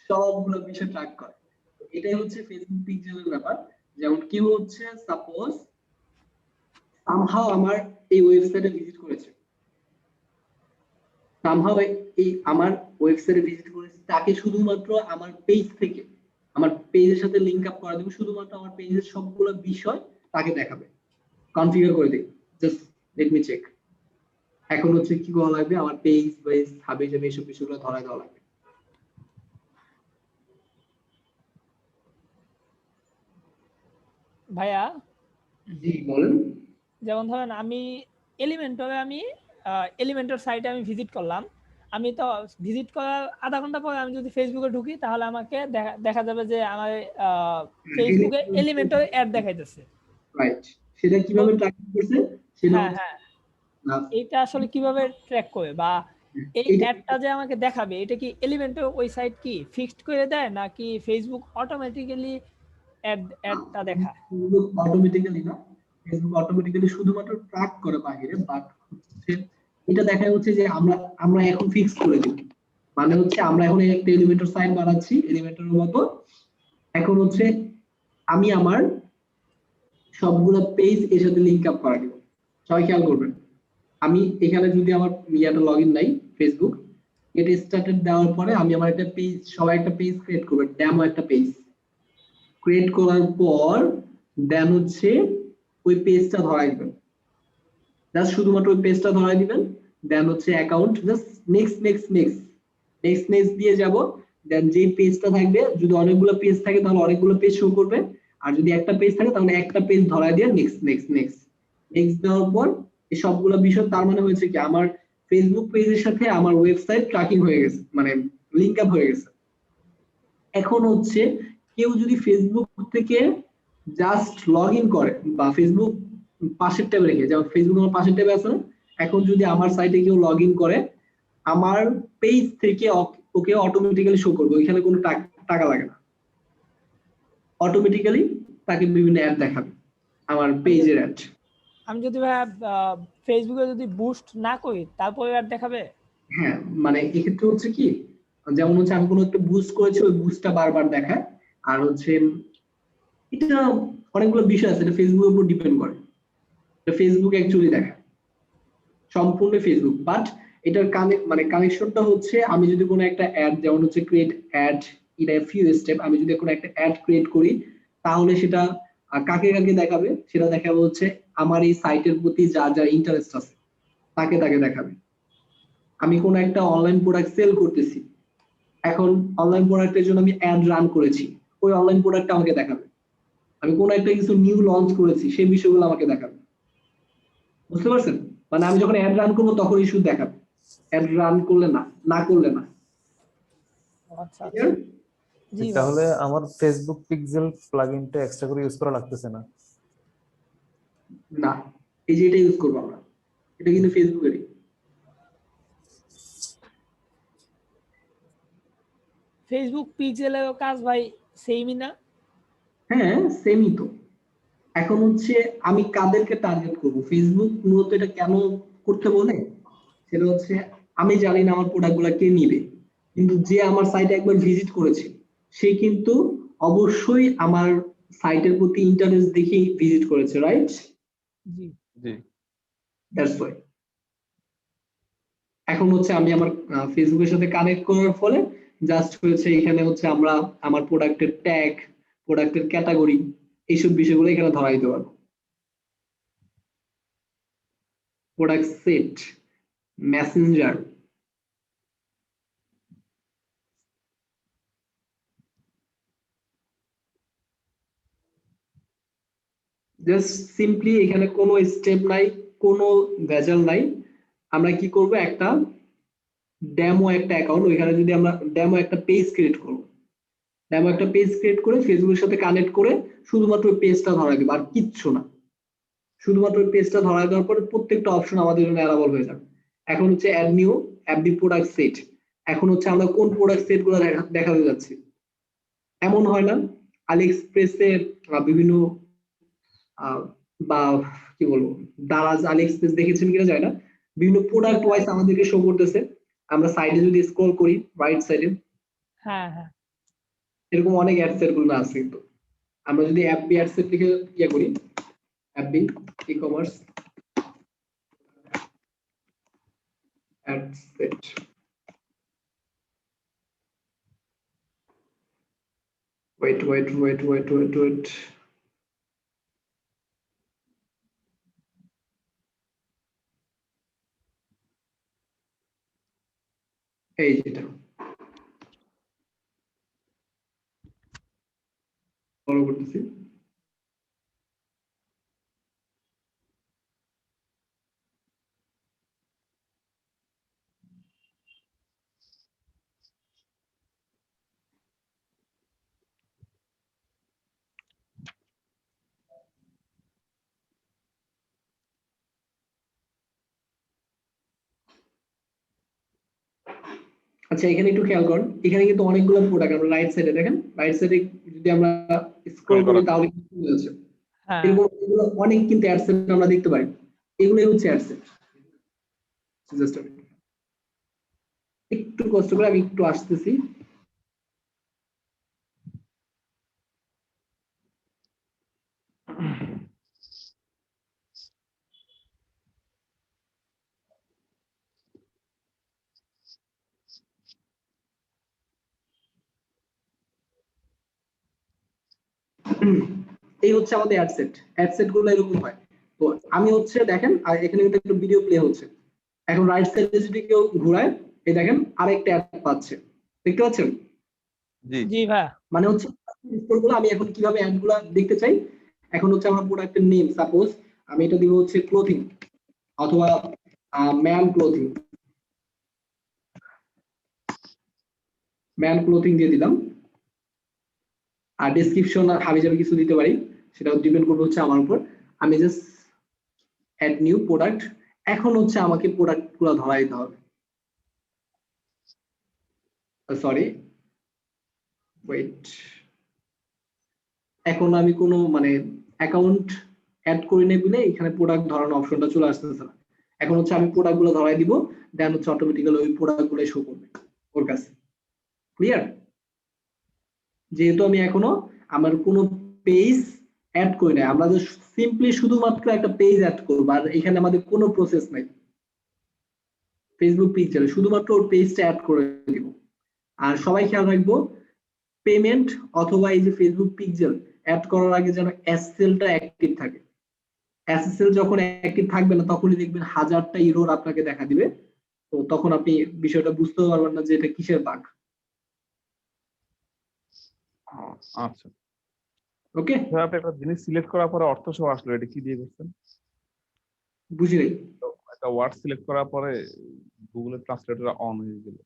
সবগুলো বিষয় ট্র্যাক করে। তো এটাই হচ্ছে ফেসবুক পিক্সেলের ব্যাপার। যেমন কেউ হচ্ছে সাপোজ সামহাও আমার এই ওয়েবসাইটে ভিজিট করেছে, সামহাও এই আমার ওয়েবসাইটে ভিজিট করেছে, তাকে শুধুমাত্র আমার পেজ থেকে, আমার পেজের সাথে লিংক আপ করা দেবো, শুধুমাত্র আমার পেজের সবগুলো বিষয় তাকে দেখাবে। কনফিগার করে দিই, জাস্ট লেট মি চেক। এখন হচ্ছে কি করা লাগবে, আমার পেজ বেস হাবে যাবে এইসব বিষয়গুলো ধরায় দেওয়া লাগবে। ভাইয়া, জি বলেন। যেমন ধরেন আমি এলিমেন্টর সাইটে আমি ভিজিট করলাম, আমি তো ভিজিট করার আধা ঘন্টা পরে আমি যদি ফেসবুকে ঢুকি তাহলে আমাকে দেখা যাবে যে আমার ফেসবুকে এলিমেন্টর অ্যাড দেখাইতেছে। রাইট, সেটা কিভাবে ট্র্যাক করছে সেটা হ্যাঁ হ্যাঁ, এইটা আসলে কিভাবে ট্র্যাক করে, বা এই এটা অ্যাডটা যে আমাকে দেখাবে এটা কি এলিমেন্টর ওই সাইট কি ফিক্সড করে দেয় নাকি ফেসবুক অটোমেটিক্যালি অ্যাডটা দেখায়? ফেসবুক অটোমেটিক্যালি না, ফেসবুক অটোমেটিক্যালি শুধুমাত্র ট্র্যাক করে বাইরে, বাট হচ্ছে এটা দেখায় হচ্ছে যে আমরা এখন ফিক্স করে দিই, মানে হচ্ছে আমরা এখন একটা এলিমেন্টর সাইট বানাচ্ছি এলিমেন্টরের মতো। এখন হচ্ছে আমি আমার সবগুলো পেজ এর সাথে লিংক আপ করা দিব। সবাই খেয়াল করবেন, আমি এখানে যদি আমার ইয়াটা লগইন নাই ফেসবুক, এটা স্টার্টেড দেওয়ার পরে আমি আমার একটা পেজ, সবাই একটা পেজ ক্রিয়েট করবে, ডেমো একটা পেজ ক্রিয়েট করার পর দেন হচ্ছে ওই পেজটা ধরাই দিবেন, জাস্ট শুধুমাত্র ওই পেজটা ধরাই দিবেন। দেন হচ্ছে account, just next next next next next দিয়ে যাব। দেন যে পেজটা থাকবে, যদি অনেকগুলো পেজ থাকে তাহলে অনেকগুলো পেজ শো করবে, আর যদি একটা পেজ থাকে তাহলে একটা পেজ ধরাই দিয়ে নেক্সট নেক্সট নেক্সট নেক্সট দেওয়ার পর এই সবগুলো বিষয়, তার মানে হয়েছে কি আমার ফেসবুক পেজের সাথে আমার ওয়েবসাইট ট্র্যাকিং হয়ে গেছে, মানে লিংক আপ হয়ে গেছে। এখন হচ্ছে কেউ যদি ফেসবুক থেকে জাস্ট লগ ইন করে বা ফেসবুক পাশের ট্যাবে রেখে, যেমন ফেসবুক আমার পাশের ট্যাবে আছে না, এখন যদি আমার সাইটে কেউ লগ ইন করে আমার পেজ থেকে ওকে অটোমেটিক্যালি শো করবে, ওইখানে কোনো টাকা লাগে না, অটোমেটিক্যালি তাকে বিভিন্ন অ্যাড দেখাবে, আমার পেজের অ্যাড। আমি যদি ভাইয়া ফেসবুকে যদি বুস্ট না করি তারপরে অ্যাড দেখাবে? হ্যাঁ, মানে এক্ষেত্রে হচ্ছে কি, যেমন হচ্ছে আমি কোনো একটা বুস্ট করেছি, ওই বুস্টটা বারবার দেখায়। আর হচ্ছে এটা অনেকগুলো বিষয় আছে, এটা ফেসবুকের উপর ডিপেন্ড করে। এটা ফেসবুক অ্যাকচুয়ালি দেখায়, সম্পূর্ণ ফেসবুক। বাট এটার কানেকশনটা হচ্ছে আমি যদি কোনো একটা অ্যাড, যেমন হচ্ছে create add in a few step, আমি যদি কোনো একটা অ্যাড ক্রিয়েট করি তাহলে সেটা কাকে কাকে দেখাবে, সেটা দেখাবে হচ্ছে আমার এই সাইটের প্রতি যার যার ইন্টারেস্ট আছে তাকে তাকে দেখাবে। আমি কোনো একটা অনলাইন প্রোডাক্ট সেল করতেছি, এখন অনলাইন প্রোডাক্টের জন্য আমি অ্যাড রান করেছি, ওই অনলাইন প্রোডাক্টটা আমাকে দেখাবে। আমি কোনো একটা কিছু নিউ লঞ্চ করেছি সেই বিষয়গুলো আমাকে দেখাবে। বুঝতে পারছেন? মানে আমি যখন অ্যাড রান করবো তখন ইস্যু দেখাবে, অ্যাড রান করলে না, না করলে না। আচ্ছা আচ্ছা Clear? জি ভাই। তাহলে আমার ফেসবুক পিক্সেল প্লাগইনটা এক্সট্রা করে ইউজ করা লাগতেছে না? না, এই যে এটা ইউজ করবো আমরা, এটা কিন্তু ফেসবুকেরই। ফেসবুক পিক্সেলের কাজ ভাই সেমই না? হ্যাঁ সেমই তো। এখন হচ্ছে আমি কাদেরকে টার্গেট করবো, ফেসবুক মূলত এটা কেন করতে বলে, সেটা হচ্ছে আমি জানি না আমার প্রোডাক্ট গুলা কে নিবে, কিন্তু যে আমার সাইটে একবার ভিজিট করেছে সে কিন্তু অবশ্যই আমার সাইটের প্রতি ইন্টারেস্ট দেখেই ভিজিট করেছে, right? G G that's why. এখন হচ্ছে আমি আমার ফেসবুকের সাথে কানেক্ট করার ফলে জাস্ট হচ্ছে এখানে হচ্ছে আমরা আমার প্রোডাক্টের ট্যাগ, প্রোডাক্টের ক্যাটাগরি, এইসব বিষয়গুলো এখানে ধরা দিতে পারবো। Product set, Messenger, just simply এখানে কোনো স্টেপ নাই, কোনো ভেজাল নাই। আমরা কি করব, একটা ডেমো একটা অ্যাকাউন্ট, ওইখানে যদি আমরা ডেমো একটা পেজ ক্রিয়েট করব, ডেমো একটা পেজ ক্রিয়েট করে ফেসবুকের সাথে কানেক্ট করে শুধুমাত্র পেজটা ধরা দেবো, আর কিচ্ছু না। শুধুমাত্র পেজটা ধরা দেওয়ার পরে প্রত্যেকটা অপশন আমাদের জন্য অ্যালাবল হয়ে যাবে। এখন হচ্ছে add new FB product set. এখন হচ্ছে আমরা কোন প্রোডাক্ট সেট গুলো দেখাতে যাচ্ছি। এমন হয় না আলিএক্সপ্রেসে বিভিন্ন বা কি বলবো, দারাজ, আলিএক্সপ্রেস দেখেছেন কিনা যায় না, বিভিন্ন প্রোডাক্ট ওয়াইজ আমাদেরকে শো করতেছে। আমরা সাইডে যদি স্ক্রল করি রাইট সাইডে, হ্যাঁ হ্যাঁ এরকম অনেক অ্যাড সেট গুলো আছে। কিন্তু আমরা যদি এফবি অ্যাড সেট লিখে ইয়ে করি, FB e commerce ad set, wait. এই যেটা ফলো করতেছি। আচ্ছা এখানে একটু খেয়াল করুন, এখানে কিন্তু অনেকগুলো প্রোডাক্ট, আমরা রাইট সাইডে দেখেন, রাইট সাইডে যদি আমরা স্ক্রল করি তাহলে কিন্তু চলে যাচ্ছে। হ্যাঁ এরকম এগুলো অনেক কিন্তু অ্যাড সেট আমরা দেখতে পাই, এগুলোই হচ্ছে অ্যাড সেট। জাস্ট একটু কষ্ট করে আমি একটু আসতেছি। এই হচ্ছে আমাদের অ্যাড সেট গুলো এরকম হয়। তো আমি হচ্ছে দেখেন, আর এখানে কিন্তু একটা ভিডিও প্লে হচ্ছে। এখন রাইট সাইডে যদি কেউ ঘোরায়, এই দেখেন আরেকটা অ্যাড পাচ্ছে, দেখতে পাচ্ছেন? জি জি ভাই মানে হচ্ছে গুলো আমি এখন কিভাবে অ্যাড গুলা দেখতে চাই, এখন হচ্ছে আমার প্রোডাক্টের নেম, সাপোজ আমি এটা দিব হচ্ছে ক্লোথিং অথবা ম্যান ক্লোথিং, দিয়ে দিলাম। আর ডেসক্রিপশন আর হাবিজাবি কিছু দিতে পারি, সেটা ডিপেন্ড করবে হচ্ছে আমার উপর। আমি জাস্ট অ্যাড নিউ প্রোডাক্ট। এখন হচ্ছে আমাকে প্রোডাক্ট গুলো ধরা দিতে হবে, সরি ওয়েট। এখন আমি কোনো অ্যাকাউন্ট অ্যাড করে নেই বলে এখানে প্রোডাক্ট ধরানোর অপশনটা চলে আসতেছে না। এখন হচ্ছে আমি প্রোডাক্ট গুলো ধরাই দিব, দেন হচ্ছে অটোমেটিক্যালি ওই প্রোডাক্ট গুলো শো করবে ওর কাছে। ক্লিয়ার? যেহেতু আমি এখনো আমার কোনো পেজ অ্যাড করি না, আমরা সিম্পলি শুধুমাত্র একটা পেজ অ্যাড করবো, আর এখানে আমাদের কোনো প্রসেস নাই। ফেসবুক পিকচারে শুধুমাত্র ওর পেজটা অ্যাড করে দিব। আর সবাই খেয়াল রাখবো, পেমেন্ট অথবা এই যে ফেসবুক পিক্সেল অ্যাড করার আগে যেন এসএসএলটা অ্যাক্টিভ থাকে। এসএসএল যখন অ্যাক্টিভ থাকবে না, তখনই দেখবেন হাজারটা এরর আপনাকে দেখা দিবে। তো তখন আপনি বিষয়টা বুঝতে পারবেন না যে এটা কিসের বাগ। আচ্ছা, ওকে, ধর আপনি একটা জিনিস সিলেক্ট করার পরে অর্থ সহ আসলো, এটা কি দিয়ে করছেন? বুঝি নাই। তো একটা ওয়ার্ড সিলেক্ট করার পরে গুগলের ট্রান্সলেটর অন হয়ে গেল,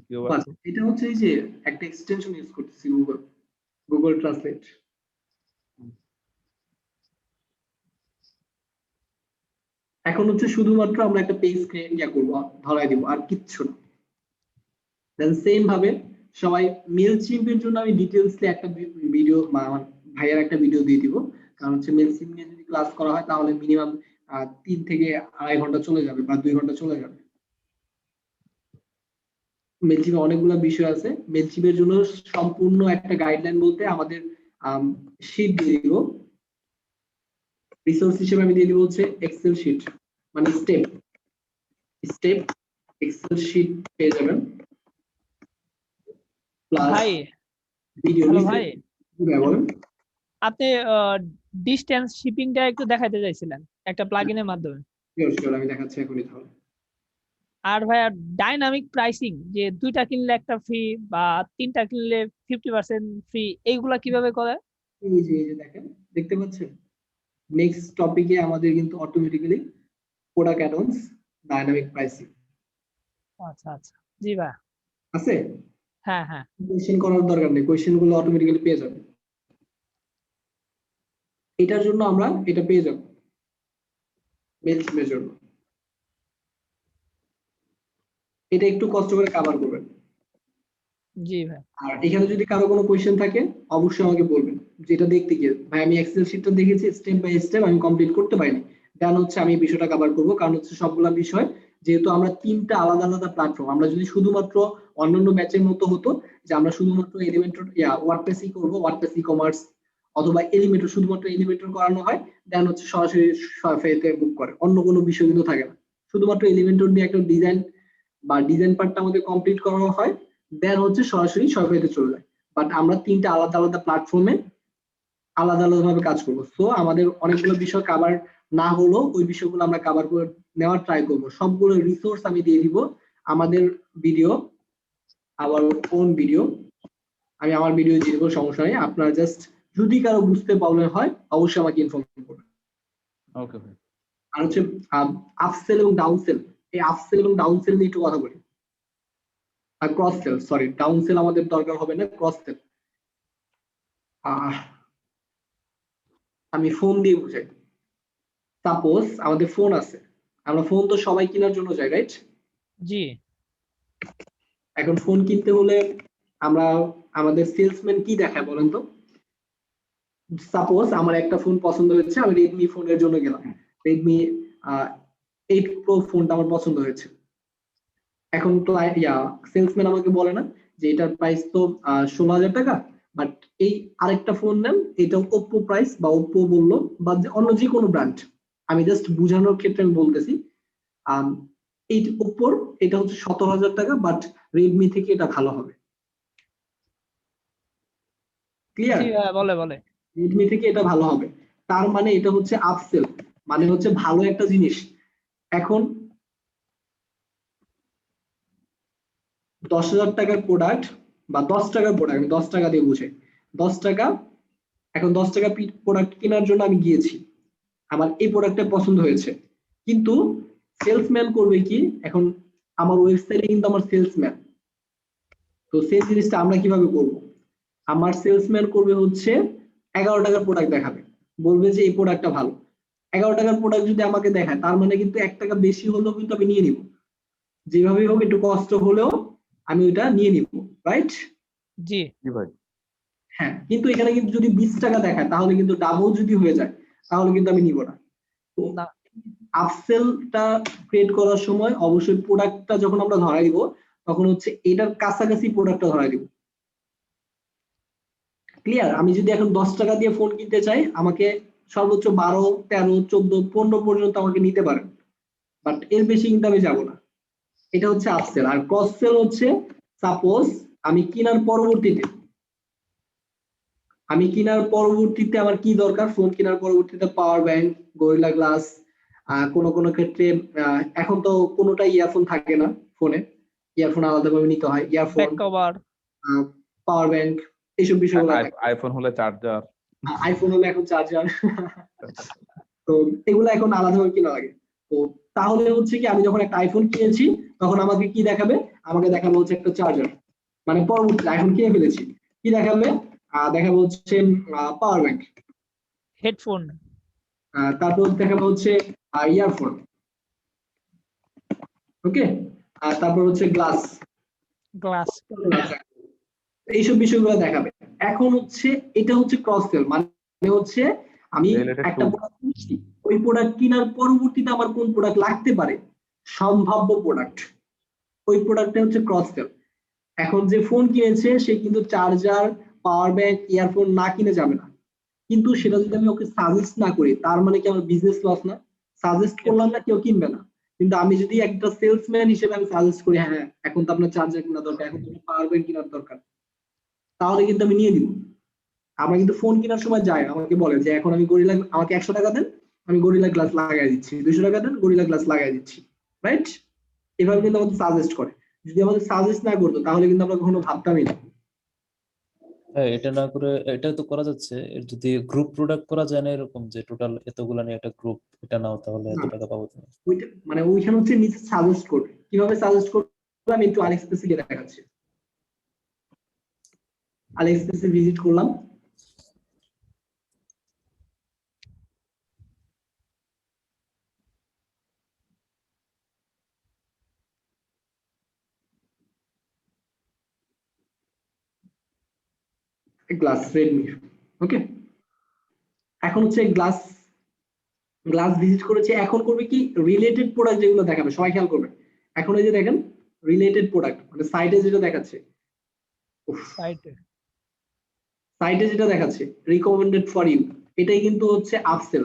কি হবে? বাস, এটা হচ্ছে এই যে একটা এক্সটেনশন ইউজ করতেছি, গুগল ট্রান্সলেট। এখন হচ্ছে শুধুমাত্র আমরা একটা পেজ ইয়া করবো, ধরাই দিব, আর কিচ্ছু না। দেন সেম ভাবে সবাই মেলচিম্পের জন্য আমি ডিটেইলসলি একটা ভিডিও বা আমার ভাইয়ার একটা ভিডিও দিয়ে দিব। কারণ হচ্ছে মেলচিম্প নিয়ে যদি ক্লাস করা হয় তাহলে মিনিমাম 3 থেকে 2.5 ঘন্টা চলে যাবে বা 2 ঘন্টা চলে যাবে। মেলচিপে অনেকগুলো বিষয় আছে। মেলচিপের জন্য সম্পূর্ণ একটা গাইডলাইন বলতে আমাদের শীট দিয়ে দিব। রিসোর্স হিসেবে আমি দিয়ে দিব হচ্ছে এক্সেল শীট, মানে স্টেপ এক্সেল শীট পেয়ে যাবেন। প্লাস ভাই, ভিডিও হ্যালো ভাই, বলেন। আপনি ডিসটেন্স শিপিংটা একটু দেখাতে চাইছিলেন একটা প্লাগইনের মাধ্যমে। শিওর, আমি দেখাচ্ছি এখনই তাহলে। আর ভাইয়া ডাইনামিক প্রাইসিং, যে 2টা কিনলে একটা ফ্রি বা 3টা কিনলে 50% ফ্রি, এইগুলা কিভাবে করে? এই যে দেখেন, দেখতে পাচ্ছেন নেক্সট টপিকে আমাদের কিন্তু automatically product advance dynamic pricing আচ্ছা আচ্ছা, জি ভাই, আছে। হ্যাঁ হ্যাঁ, কোয়েশ্চেন করার দরকার নেই, কোয়েশ্চেন গুলো অটোমেটিক্যালি পেয়ে যাবেন। এটার জন্য আমরা এটা পেয়ে যাব মেলচিপের জন্য। এটা একটু কষ্ট করে কভার করবেন। জি ভাই, আর এখানে যদি কারো কোনো কোয়েশ্চেন থাকে অবশ্যই আমাকে বলবেন, যেটা দেখতে গিয়ে ভাই আমি এক্সেল শিটটা দেখেছি স্টেপ বাই স্টেপ আমি কমপ্লিট করতে পারিনি, দেন হচ্ছে আমি বিষয়টা কভার করব। কারণ হচ্ছে সবগুলা বিষয় যেহেতু আমরা 3টা আলাদা আলাদা প্ল্যাটফর্ম, আমরা যদি শুধুমাত্র অন্যান্য ব্যাচের মতো হতো যে আমরা শুধুমাত্র এলিমেন্টর ওয়ার্ডপ্রেসই করব, ওয়ার্ডপ্রেস ই কমার্স অথবা এলিমেন্টর, শুধুমাত্র এলিমেন্টর করানো হয়, দেন হচ্ছে সরাসরি ফেতে বুক করে, অন্য কোনো বিষয় কিন্তু থাকে না। শুধুমাত্র এলিমেন্টর দিয়ে একটা ডিজাইন বা ডিজাইন পার্টটা আমাদের কমপ্লিট করা হয়, দেন হচ্ছে সরাসরি সরকারিতে চলে যায়। বাট আমরা 3টা আলাদা আলাদা প্ল্যাটফর্মে আলাদা আলাদা ভাবে কাজ করবো। সো আমাদের অনেকগুলো বিষয় কভার না হলেও ওই বিষয়গুলো আমরা কভার করে নেওয়ার ট্রাই করব। সবগুলো রিসোর্স আমি দিয়ে দিব আমাদের ভিডিও, আওয়ার ওন ভিডিও, আমি আমার ভিডিও দিয়ে দিব, সমস্যা নেই। আপনারা জাস্ট যদি কারো বুঝতে প্রবলেম হয় অবশ্যই আমাকে ইনফর্ম করবেন। ওকে ভাই। আর হচ্ছে আপসেল এবং ডাউনসেল, এই আপসেল এবং ডাউনসেল নিয়ে একটু কথা বলি। আর cross sell, sorry down sell আমাদের দরকার হবে না, ক্রস সেল। আমি ফোন দিয়ে বুঝাই। সাপোজ আমাদের ফোন আছে, আমরা ফোন তো সবাই কেনার জন্য যাই, রাইট? জি, এখন ফোন কিনতে হলে আমরা আমাদের সেলসম্যান কি দেখায় বলেন তো? সাপোজ আমার একটা ফোন পছন্দ হয়েছে, আমি রেডমি ফোনের জন্য গেলাম, রেডমি 8 প্রো ফোনটা আমার পছন্দ হয়েছে। এখন তো সেলসম্যান আমাকে বলে না যে এটার প্রাইস তো 16,000 টাকা, বাট এই আরেকটা ফোন নেন, এটা ওপ্পো প্রাইস বা ওপ্পো বললো বা অন্য যে কোনো ব্র্যান্ড, আমি জাস্ট বোঝানোর ক্ষেত্রে আমি বলতেছি এই ওপ্পোর এটা হচ্ছে 17,000 টাকা, বাট রেডমি থেকে এটা ভালো হবে। ক্লিয়ার? জি ভাই, বলে বলে। রেডমি থেকে এটা ভালো হবে, তার মানে এটা হচ্ছে আপসেল, মানে হচ্ছে ভালো একটা জিনিস। এখন 10,000 টাকার প্রোডাক্ট বা 10 টাকার প্রোডাক্ট, আমি 10 টাকা দিয়ে বুঝে 10 টাকা, এখন 10 টাকা প্রোডাক্ট কেনার জন্য আমি গিয়েছি, আমার এই প্রোডাক্টটা পছন্দ হয়েছে, কিন্তু সেলসম্যান করবে কি, এখন আমার ওয়েবসাইটে কিন্তু আমার সেলসম্যান, তো সেই জিনিসটা আমরা কিভাবে করব? আমার সেলসম্যান করবে হচ্ছে 11 টাকার প্রোডাক্ট দেখাবে, বলবে যে এই প্রোডাক্টটা ভালো। 11 টাকার প্রোডাক্ট যদি আমাকে দেখায় তার মানে কিন্তু 1 টাকা বেশি হলেও কিন্তু আমি নিয়ে নিব, যেভাবেই হোক একটু কষ্ট হলেও আমি ওইটা নিয়ে নিব, রাইট? জি জি ভাই। হ্যাঁ, কিন্তু এখানে কিন্তু যদি 20 টাকা দেখায় তাহলে কিন্তু ডাবল যদি হয়ে যায় তাহলে কিন্তু আমি নিব না। তো না, আপসেলটা ক্রিয়েট করার সময় অবশ্যই প্রোডাক্টটা যখন আমরা ধরাই দিব তখন হচ্ছে এটার কাছাকাছি প্রোডাক্টটা ধরাই দিব। ক্লিয়ার? আমি যদি এখন 10 টাকা দিয়ে ফোন কিনতে চাই, আমাকে সর্বোচ্চ 12, 13, 14, 15 পর্যন্ত আমাকে নিতে পারেন, বাট এর বেশি কিন্তু আমি যাবো না। এটা হচ্ছে আপসেল। আর ক্রস সেল হচ্ছে সাপোজ আমি কেনার পরবর্তীতে আমার কি দরকার, ফোন কেনার পরবর্তীতে পাওয়ার ব্যাংক, গরিলা গ্লাস, কোনো ক্ষেত্রে এখন তো কোনোটাই ইয়ারফোন থাকে না ফোনে, ইয়ারফোন আলাদাভাবে নিতে হয়, earphone, back cover, power bank, এইসব বিষয়গুলো থাকে। আইফোন হলে চার্জার, আইফোন হলে এখন চার্জার তো এগুলো এখন আলাদাভাবে কিনা লাগে। তো তাহলে হচ্ছে কি, আমি যখন একটা আইফোন কিনেছি তখন আমাকে কি দেখাবে, আমাকে দেখাবে হচ্ছে একটা চার্জার, মানে পরবর্তীতে আইফোন কিনে ফেলেছি, কি দেখাবে, দেখাবে হচ্ছে পাওয়ার ব্যাংক, হেডফোন, তারপর দেখাবে হচ্ছে ইয়ারফোন, ওকে, আর তারপর হচ্ছে গ্লাস, গ্লাস। এইসব বিষয়গুলো দেখাবে। এখন হচ্ছে এটা হচ্ছে ক্রস সেল, মানে হচ্ছে আমি Related একটা to- প্রোডাক্ট কিনছি, ওই প্রোডাক্ট কেনার পরবর্তীতে আমার কোন প্রোডাক্ট লাগতে পারে, সম্ভাব্য প্রোডাক্ট, ওই প্রোডাক্টটা হচ্ছে ক্রস সেল। এখন যে ফোন কিনেছে সে কিন্তু চার্জার, পাওয়ার ব্যাংক, ইয়ারফোন না কিনে যাবে না, কিন্তু সেটা যদি আমি ওকে সাজেস্ট না করি, তার মানে কি আমার বিজনেস লস না? সাজেস্ট করলাম না, কেউ কিনবে না, কিন্তু আমি যদি একটা সেলসম্যান হিসেবে আমি সাজেস্ট করি, হ্যাঁ এখন তো আপনার চার্জার কেনা দরকার, এখন তো পাওয়ার ব্যাংক কেনার দরকার, তাহলে কিন্তু আমি নিয়ে নিব। আমরা কিন্তু ফোন কেনার সময় যাই, আমাকে বলে যে এখন আমি গরিলা, আমাকে 100 টাকা দেন, আমি গরিলা গ্লাস লাগাই দিচ্ছি, 200 টাকা দেন, গরিলা গ্লাস লাগাই দিচ্ছি, রাইট? এভাবে কিন্তু আমাদের সাজেস্ট করে। যদি আমাদের সাজেস্ট না করতো তাহলে কিন্তু আমরা কখনো ভাবতামই না। হ্যাঁ, এটা না করে এটা তো করা যাচ্ছে, এর যদি গ্রুপ প্রোডাক্ট করা যায় না, এরকম যে টোটাল এতগুলা নিয়ে একটা গ্রুপ, এটা নাও তাহলে এত না, টাকা পাবো তুমি। ওইটা মানে ওইখানে হচ্ছে নিচে সাজেস্ট করবে, কিভাবে সাজেস্ট করবে আমি একটু আলিএক্সপ্রেসে গিয়ে দেখাচ্ছি। আলিএক্সপ্রেসে ভিজিট করলাম, গ্লাস রেডমি, ওকে। এখন হচ্ছে গ্লাস ভিজিট করেছে, এখন করবে কি, রিলেটেড প্রোডাক্ট যেগুলো দেখাবে, সবাই খেয়াল করবে। এখন এই যে দেখেন রিলেটেড প্রোডাক্ট, মানে সাইটে যেটা দেখাচ্ছে, সাইটে, যেটা দেখাচ্ছে রিকমেন্ডেড ফর ইউ, এটাই কিন্তু হচ্ছে আপসেল।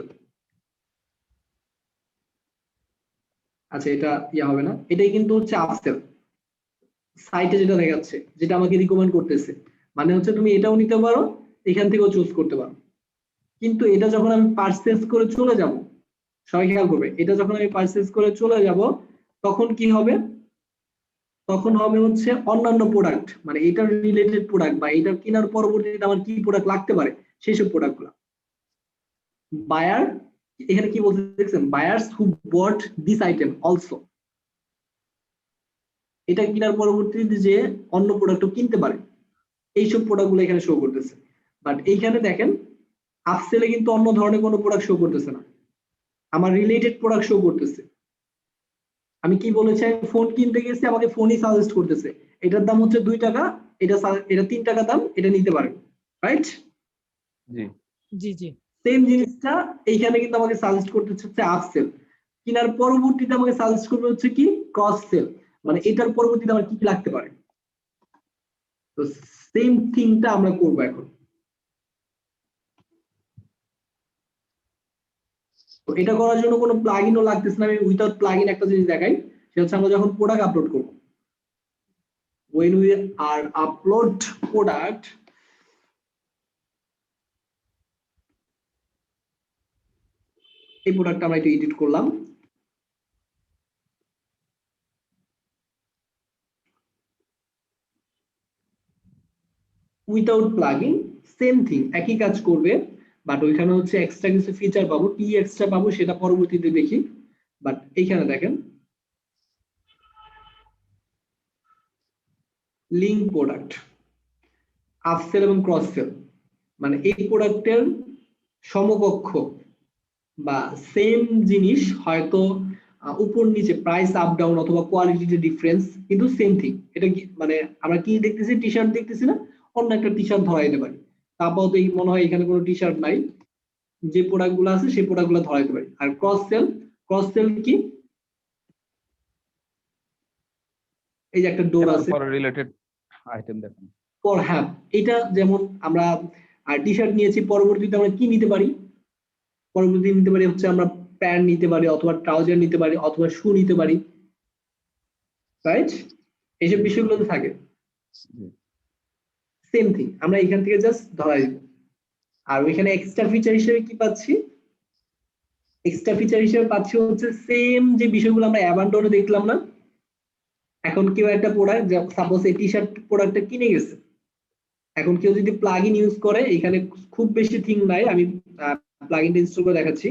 আচ্ছা এটা ইয়া হবে না, এটাই কিন্তু হচ্ছে আপসেল। সাইটে যেটা দেখাচ্ছে, যেটা আমাকে রিকমেন্ড করতেছে, মানে হচ্ছে তুমি এটাও নিতে পারো, এখান থেকেও চুজ করতে পারো। কিন্তু এটা যখন আমি পারচেজ করে চলে যাব, সবাই খেয়াল করবে, এটা যখন আমি পারচেজ করে চলে যাব তখন কি হবে, তখন হবে হচ্ছে অন্যান্য প্রোডাক্ট, মানে এটার রিলেটেড প্রোডাক্ট বা এটা কেনার পরবর্তীতে আমার কি প্রোডাক্ট লাগতে পারে সেই সব প্রোডাক্টগুলো। বায়ার, এখানে কি বলতে দেখছেন, buyers who bought this item also, এটা কেনার পরবর্তীতে যে অন্য প্রোডাক্টও কিনতে পারে, এইসব প্রোডাক্টগুলো এখানে শো করতেছে। বাট এইখানে দেখেন আপসেলে কিন্তু অন্য ধরনের কোনো প্রোডাক্ট শো করতেছে না, আমার রিলেটেড প্রোডাক্ট শো করতেছে। আমি কি বলেছি, আমি ফোন কিনতে গেছি, আমাকে ফোনই সাজেস্ট করতেছে, এটার দাম হচ্ছে 2 টাকা, এটা 3 টাকা দাম, এটা নিতে পারেন, রাইট? জি জি জি, সেম জিনিসটা এইখানে কিন্তু আমাকে সাজেস্ট করতেছে হচ্ছে আপসেল, কেনার পরবর্তীতে আমাকে সাজেস্ট করবে হচ্ছে কি ক্রস সেল, মানে এটার পরবর্তীতে আমার কি কি লাগতে পারে। তো সেম থিংটা আমরা করবো এখন। তো এটা করার জন্য কোনো প্লাগইনও লাগতেছে না, আমি উইদাউট প্লাগইন একটা জিনিস দেখাই, সেটা হচ্ছে আমরা যখন প্রোডাক্ট আপলোড করব, when we are upload product, এই প্রোডাক্টটা আমরা একটু এডিট করলাম, উইদাউট প্লাগইন, সেম থিং, একই কাজ করবে, বাট ওইখানে হচ্ছে এক্সট্রা কিছু ফিচার পাবো, কি এক্সট্রা পাবো সেটা পরবর্তীতে দেখি। বাট এইখানে দেখেন লিঙ্ক প্রোডাক্ট, আপসেল এবং ক্রস সেল, মানে এই প্রোডাক্টের সমকক্ষ বা সেম জিনিস, হয়তো উপর নিচে প্রাইস আপ ডাউন অথবা কোয়ালিটিতে ডিফারেন্স, কিন্তু সেম থিং। এটা কি মানে আমরা কি দেখতেছি, টি শার্ট দেখতেছি না, অন্য একটা টি শার্ট ধরাইতে পারি, তারপর তো মনে হয় এখানে কোনো টি শার্ট নাই, যে প্রোডাক্ট গুলো আছে সেই প্রোডাক্ট গুলো ধরাইতে পারি। আর ক্রস সেল কি, এই যে একটা ডোর আছে ফর রিলেটেড আইটেম দেখুন। হ্যাঁ, এটা যেমন আমরা আর টি শার্ট নিয়েছি, পরবর্তীতে আমরা কি নিতে পারি? পরবর্তীতে নিতে পারি হচ্ছে আমরা প্যান্ট নিতে পারি, অথবা ট্রাউজার নিতে পারি, অথবা শু নিতে পারি, রাইট? এইসব বিষয়গুলো তো থাকে। সেম থিং আমরা এখান থেকে জাস্ট ধরাই দিব। আর ওইখানে এক্সট্রা ফিচার হিসেবে কি পাচ্ছি? এক্সট্রা ফিচার হিসেবে পাচ্ছি হচ্ছে সেম যে বিষয়গুলো আমরা অ্যাবান্ডনে দেখলাম না। এখন কেউ একটা প্রোডাক্ট, সাপোজ এই টি শার্ট প্রোডাক্টটা কিনে গেছে, এখন কেউ যদি প্লাগইন ইউজ করে, এখানে খুব বেশি থিং নাই, আমি প্লাগইনটা ইনস্টল করে দেখাচ্ছি।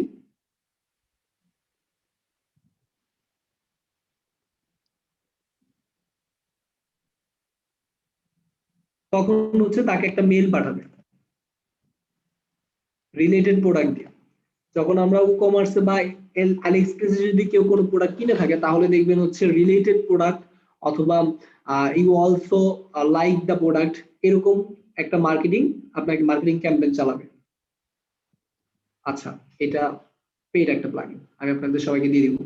তখন হচ্ছে তাকে একটা মেল পাঠাবে রিলেটেড প্রোডাক্ট দিয়ে। যখন আমরা ই কমার্সে বা আলিএক্সপ্রেসে যদি কেউ কোনো প্রোডাক্ট কিনে থাকে, তাহলে দেখবেন হচ্ছে রিলেটেড প্রোডাক্ট অথবা you also like the product, এরকম একটা আপনাকে মার্কেটিং ক্যাম্পেইন চালাবে। আচ্ছা, এটা পেইড একটা প্লাগইন, আমি আপনাদের সবাইকে দিয়ে দিব।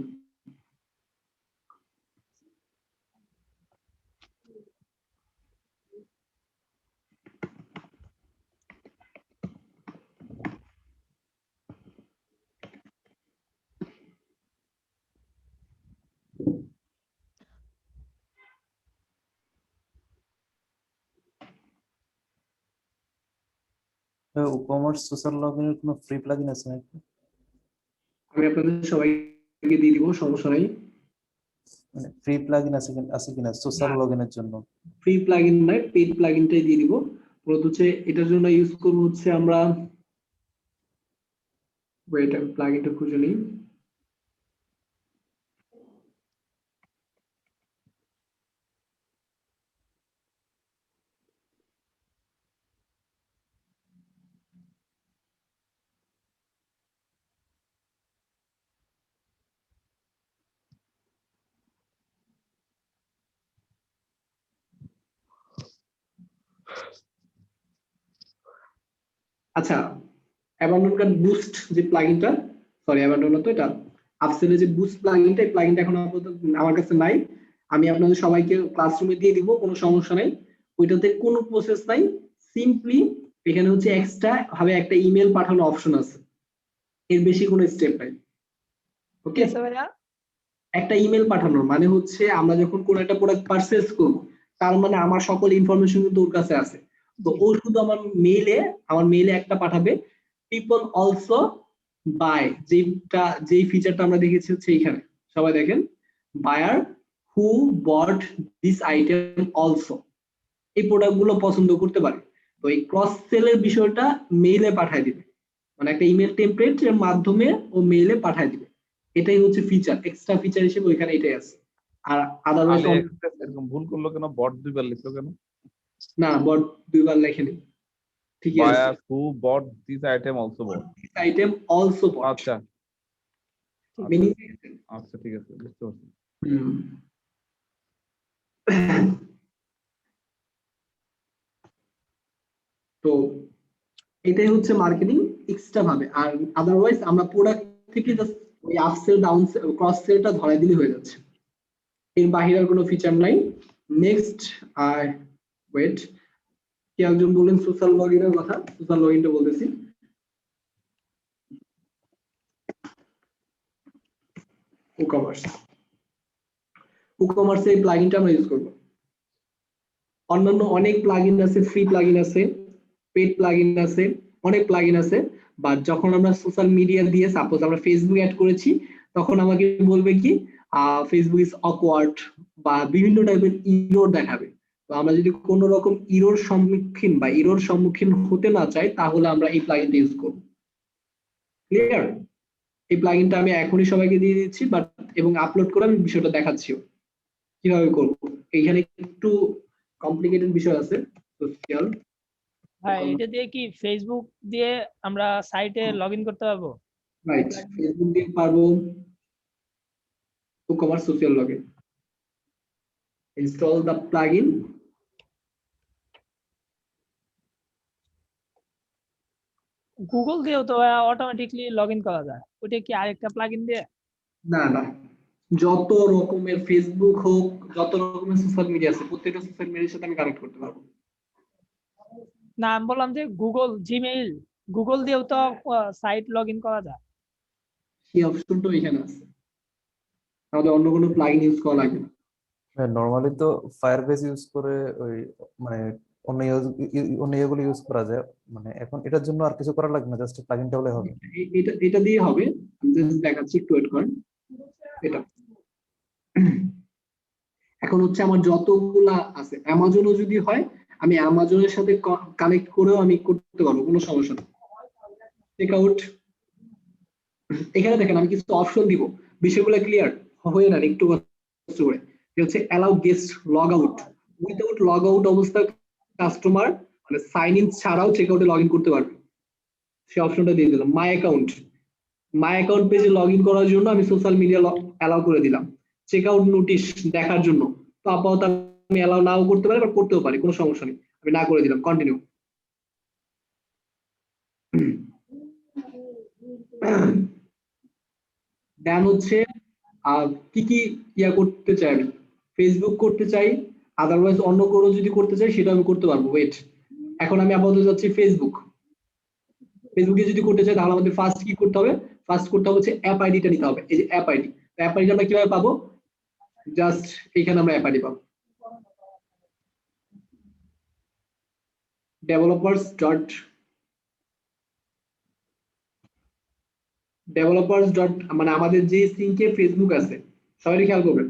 WooCommerce সোশ্যাল লগইনের কোনো ফ্রি প্লাগইন আছে নাকি? আমি আপনাদের সবাইকে দিয়ে দিব, সমস্যা নাই। মানে ফ্রি প্লাগইন আছে কিনা সোশ্যাল লগইনের জন্য? ফ্রি প্লাগইন নয়, পেইড প্লাগইনটাই দিয়ে দিব। প্রথম হচ্ছে এটার জন্য ইউজ করব হচ্ছে আমরা, ওয়েট আমি প্লাগইনটা খুঁজে নিই। আচ্ছা, অ্যাবান্ডন বুস্ট যে প্লাগইনটা, সরি অ্যাবান্ডন না তো, এটা আপসেলের যে বুস্ট প্লাগইনটা, এই প্লাগইনটা এখন আপাতত আমার কাছে নাই। আমি আপনাদের সবাইকে ক্লাসরুমে দিয়ে দিব, কোনো সমস্যা নাই। ওইটাতে কোনো প্রসেস নাই, সিম্পলি এখানে হচ্ছে এক্সট্রা ভাবে একটা ইমেল পাঠানো অপশন আছে, এর বেশি কোনো স্টেপ নাই। ওকে, একটা ইমেল পাঠানোর মানে হচ্ছে আমরা যখন কোনো একটা প্রোডাক্ট পারচেজ করব, তার মানে আমার সকল ইনফরমেশন কিন্তু ওর কাছে আছে। তো ও শুধু আমার মেইলে একটা পাঠাবে, পিপল অলসো বাই, যেই ফিচারটা আমরা দেখেছি হচ্ছে এইখানে, সবাই দেখেন, buyer who bought this item also, এই প্রোডাক্ট গুলো পছন্দ করতে পারে। তো এই ক্রস সেলের বিষয়টা মেইলে পাঠায় দিবে, মানে একটা ইমেল টেমপ্লেট এর মাধ্যমে ও মেইলে পাঠায় দিবে। এটাই হচ্ছে ফিচার, এক্সট্রা ফিচার হিসেবে ওইখানে এটাই আছে। আর আদারওয়াইজ আলিএক্সপ্রেস এরকম ভুল করলো কেন? বট 2 বার লিখলো কেন? না, বট 2 বার লেখেনি, ঠিকই আছে। Buyer who bought this item also bought, this item also bought, আচ্ছা মিনিং। আচ্ছা ঠিক আছে, বুঝতে পারছি। তো এটাই হচ্ছে মার্কেটিং এক্সট্রা ভাবে। আর আদারওয়াইজ আমরা প্রোডাক্ট থেকে জাস্ট ওই আপসেল ডাউন ক্রস সেলটা ধরাই দিলে হয়ে যাচ্ছে, এর বাহিরে আর কোনো ফিচার নাই। নেক্সট, আর ওয়েট, কি একজন বললেন সোশ্যাল লগইনের কথা, সোশ্যাল লগইনটা বলতেছি। WooCommerce এই প্লাগইনটা আমরা ইউজ করব। অন্যান্য অনেক প্লাগইন আছে, ফ্রি প্লাগইন আছে, পেড প্লাগইন আছে, অনেক প্লাগইন আছে। বাট যখন আমরা সোশ্যাল মিডিয়া দিয়ে, সাপোজ আমরা ফেসবুক অ্যাড করেছি, তখন আমাকে বলবে কি ফেসবুক ইজ অকওয়ার্ড বা বিভিন্ন টাইপের ইরর দেখাবে। তো আমরা যদি কোনো রকম ইরর সম্মুখীন হতে না চাই, তাহলে আমরা এই প্লাগইনটা ইউজ করব। ক্লিয়ার? এই প্লাগইনটা আমি এখনই সবাইকে দিয়ে দিচ্ছি, বাট এবং আপলোড করে আমি বিষয়টা দেখাচ্ছিও কিভাবে করব। এইখানে একটু কমপ্লিকেটেড বিষয় আছে। সোশ্যাল, হ্যাঁ, এটা দিয়ে কি ফেসবুক দিয়ে আমরা সাইটে লগইন করতে পারবো? রাইট, ফেসবুক দিয়ে পারবো। WooCommerce social login, install the plugin. Google দিয়েও তো অটোমেটিকলি লগইন করা যায়, ওটা কি আরেকটা প্লাগইন দিয়ে? না না, যত রকমের ফেসবুক হোক, যত রকমের সোশ্যাল মিডিয়া আছে, প্রত্যেকটা সোশ্যাল মিডিয়ার সাথে আমি কানেক্ট করতে পারবো। না আমি বললাম যে গুগল জিমেইল, গুগল দিয়েও তো সাইট লগ ইন করা যায়। সেই অপশনটা এখানে আছে, তাহলে অন্য কোনো প্লাগইন ইউজ করা লাগে না। হ্যাঁ, নর্মালি তো ফায়ারবেস ইউজ করে ওই মানে অন্য ইয়েগুলো ইউজ করা যায়, মানে এখন এটার জন্য আর কিছু করা লাগবে না, জাস্ট প্লাগইনটা হলে হবে। এটা এটা দিয়ে হবে, আমি জাস্ট দেখাচ্ছি, একটু ওয়েট করেন। এটা এখন হচ্ছে আমার যতগুলা আছে, অ্যামাজনও যদি হয় আমি অ্যামাজনের সাথে কানেক্ট করেও আমি করতে পারবো, কোনো সমস্যা নেই। চেক আউট, এখানে দেখেন আমি কিছু অপশন দিব, বিষয়গুলো ক্লিয়ার হয়ে না একটু কষ্ট করে। হচ্ছে allow guest log out, without log out অবস্থায় কাস্টমার মানে সাইন ইন ছাড়াও চেক আউটে লগ ইন করতে পারবে, সেই অপশনটা দিয়ে দিলাম। মাই অ্যাকাউন্ট পেজে লগ ইন করার জন্য আমি সোশ্যাল মিডিয়া অ্যালাউ করে দিলাম। চেক আউট নোটিশ দেখার জন্য তো আপাতত আমি অ্যালাউ নাও করতে পারি বা করতেও পারি, কোনো সমস্যা নেই, আমি না করে দিলাম, কন্টিনিউ। দেন হচ্ছে কি কি ইয়া করতে চাই, আমি ফেসবুক করতে চাই, আদারওয়াইজ অন্য কোনো যদি করতে চাই সেটা আমি করতে পারবো। ওয়েট, এখন আমি আপাতত যাচ্ছি ফেসবুকে যদি করতে চাই তাহলে আমাদের ফার্স্ট কি করতে হবে, ফার্স্ট করতে হবে হচ্ছে অ্যাপ আইডিটা নিতে হবে। এই যে অ্যাপ আইডি, অ্যাপ আইডি আমরা কিভাবে পাবো, জাস্ট এইখানে আমরা অ্যাপ আইডি পাবো, ডেভেলপার্স ডট মানে আমাদের যে সিঙ্কে ফেসবুক আছে, সবাই খেয়াল করবেন,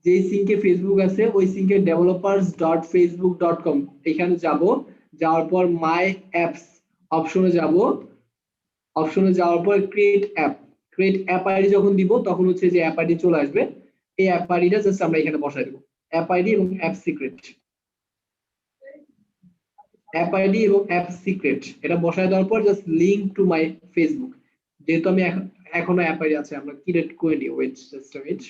যে সিঙ্কে ফেসবুক আছে ওই সিঙ্কে developers.facebook.com, এখানে যাব, যাওয়ার পর মাই অ্যাপস অপশনে যাব, অপশনে যাওয়ার পর ক্রিয়েট অ্যাপ আইডি যখন দিব তখন হচ্ছে যে অ্যাপ আইডি চলে আসবে, এই অ্যাপ আইডিটা জাস্ট আমরা এখানে বসাই দেব, অ্যাপ আইডি এবং অ্যাপ সিক্রেট, অ্যাপ আইডি এবং অ্যাপ সিক্রেট এটা বসায় দেওয়ার পর just link to my Facebook, যেহেতু আমি এখনো অ্যাপ আইডি আছে আমরা ক্রিয়েট করে নিই, ওয়েট জাস্ট আ মিনিট।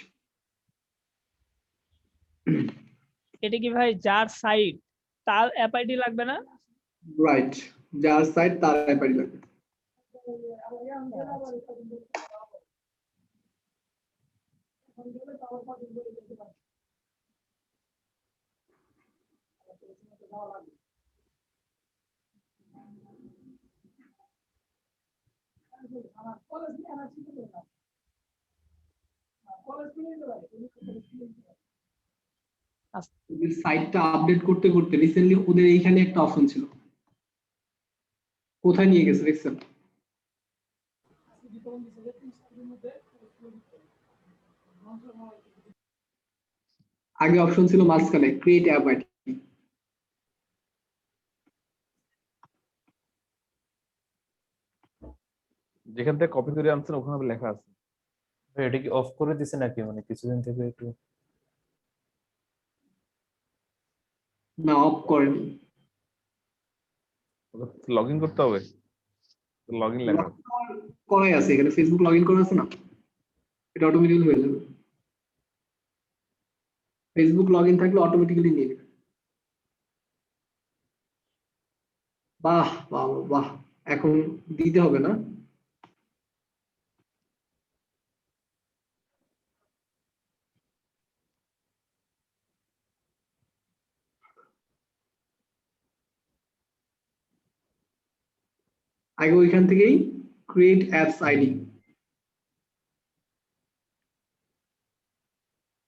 এটা কি ভাই যার সাইট তার অ্যাপ আইডি লাগবে না? রাইট, যার সাইট তার অ্যাপ আইডি লাগবে। সাইটটা আপডেট করতে করতে রিসেন্টলি ওদের এইখানে একটা অপশন ছিল, কোথায় নিয়ে গেছে দেখছেন, আগে অপশন ছিল মাঝখানে ক্রিয়েট অ্যাপ আইডি, যেখান থেকে কপি করে আনছেন ওখানে লেখা আছে। এটা কি অফ করে দিছে নাকি, মানে কিছুদিন থেকে একটু? না অফ করেনি, লগ ইন করতে হবে, লগ ইন লেখা আছে। করাই আছে এখানে, ফেসবুক লগ ইন করা আছে না, এটা অটোমেটিক্যালি হয়ে যাবে, ফেসবুক লগ ইন থাকলে অটোমেটিক্যালি নিয়ে নেবে। বাহ বাহ বাহ, এখন দিতে হবে না, আগে ওইখান থেকেই ক্রিয়েট অ্যাপস আইডি,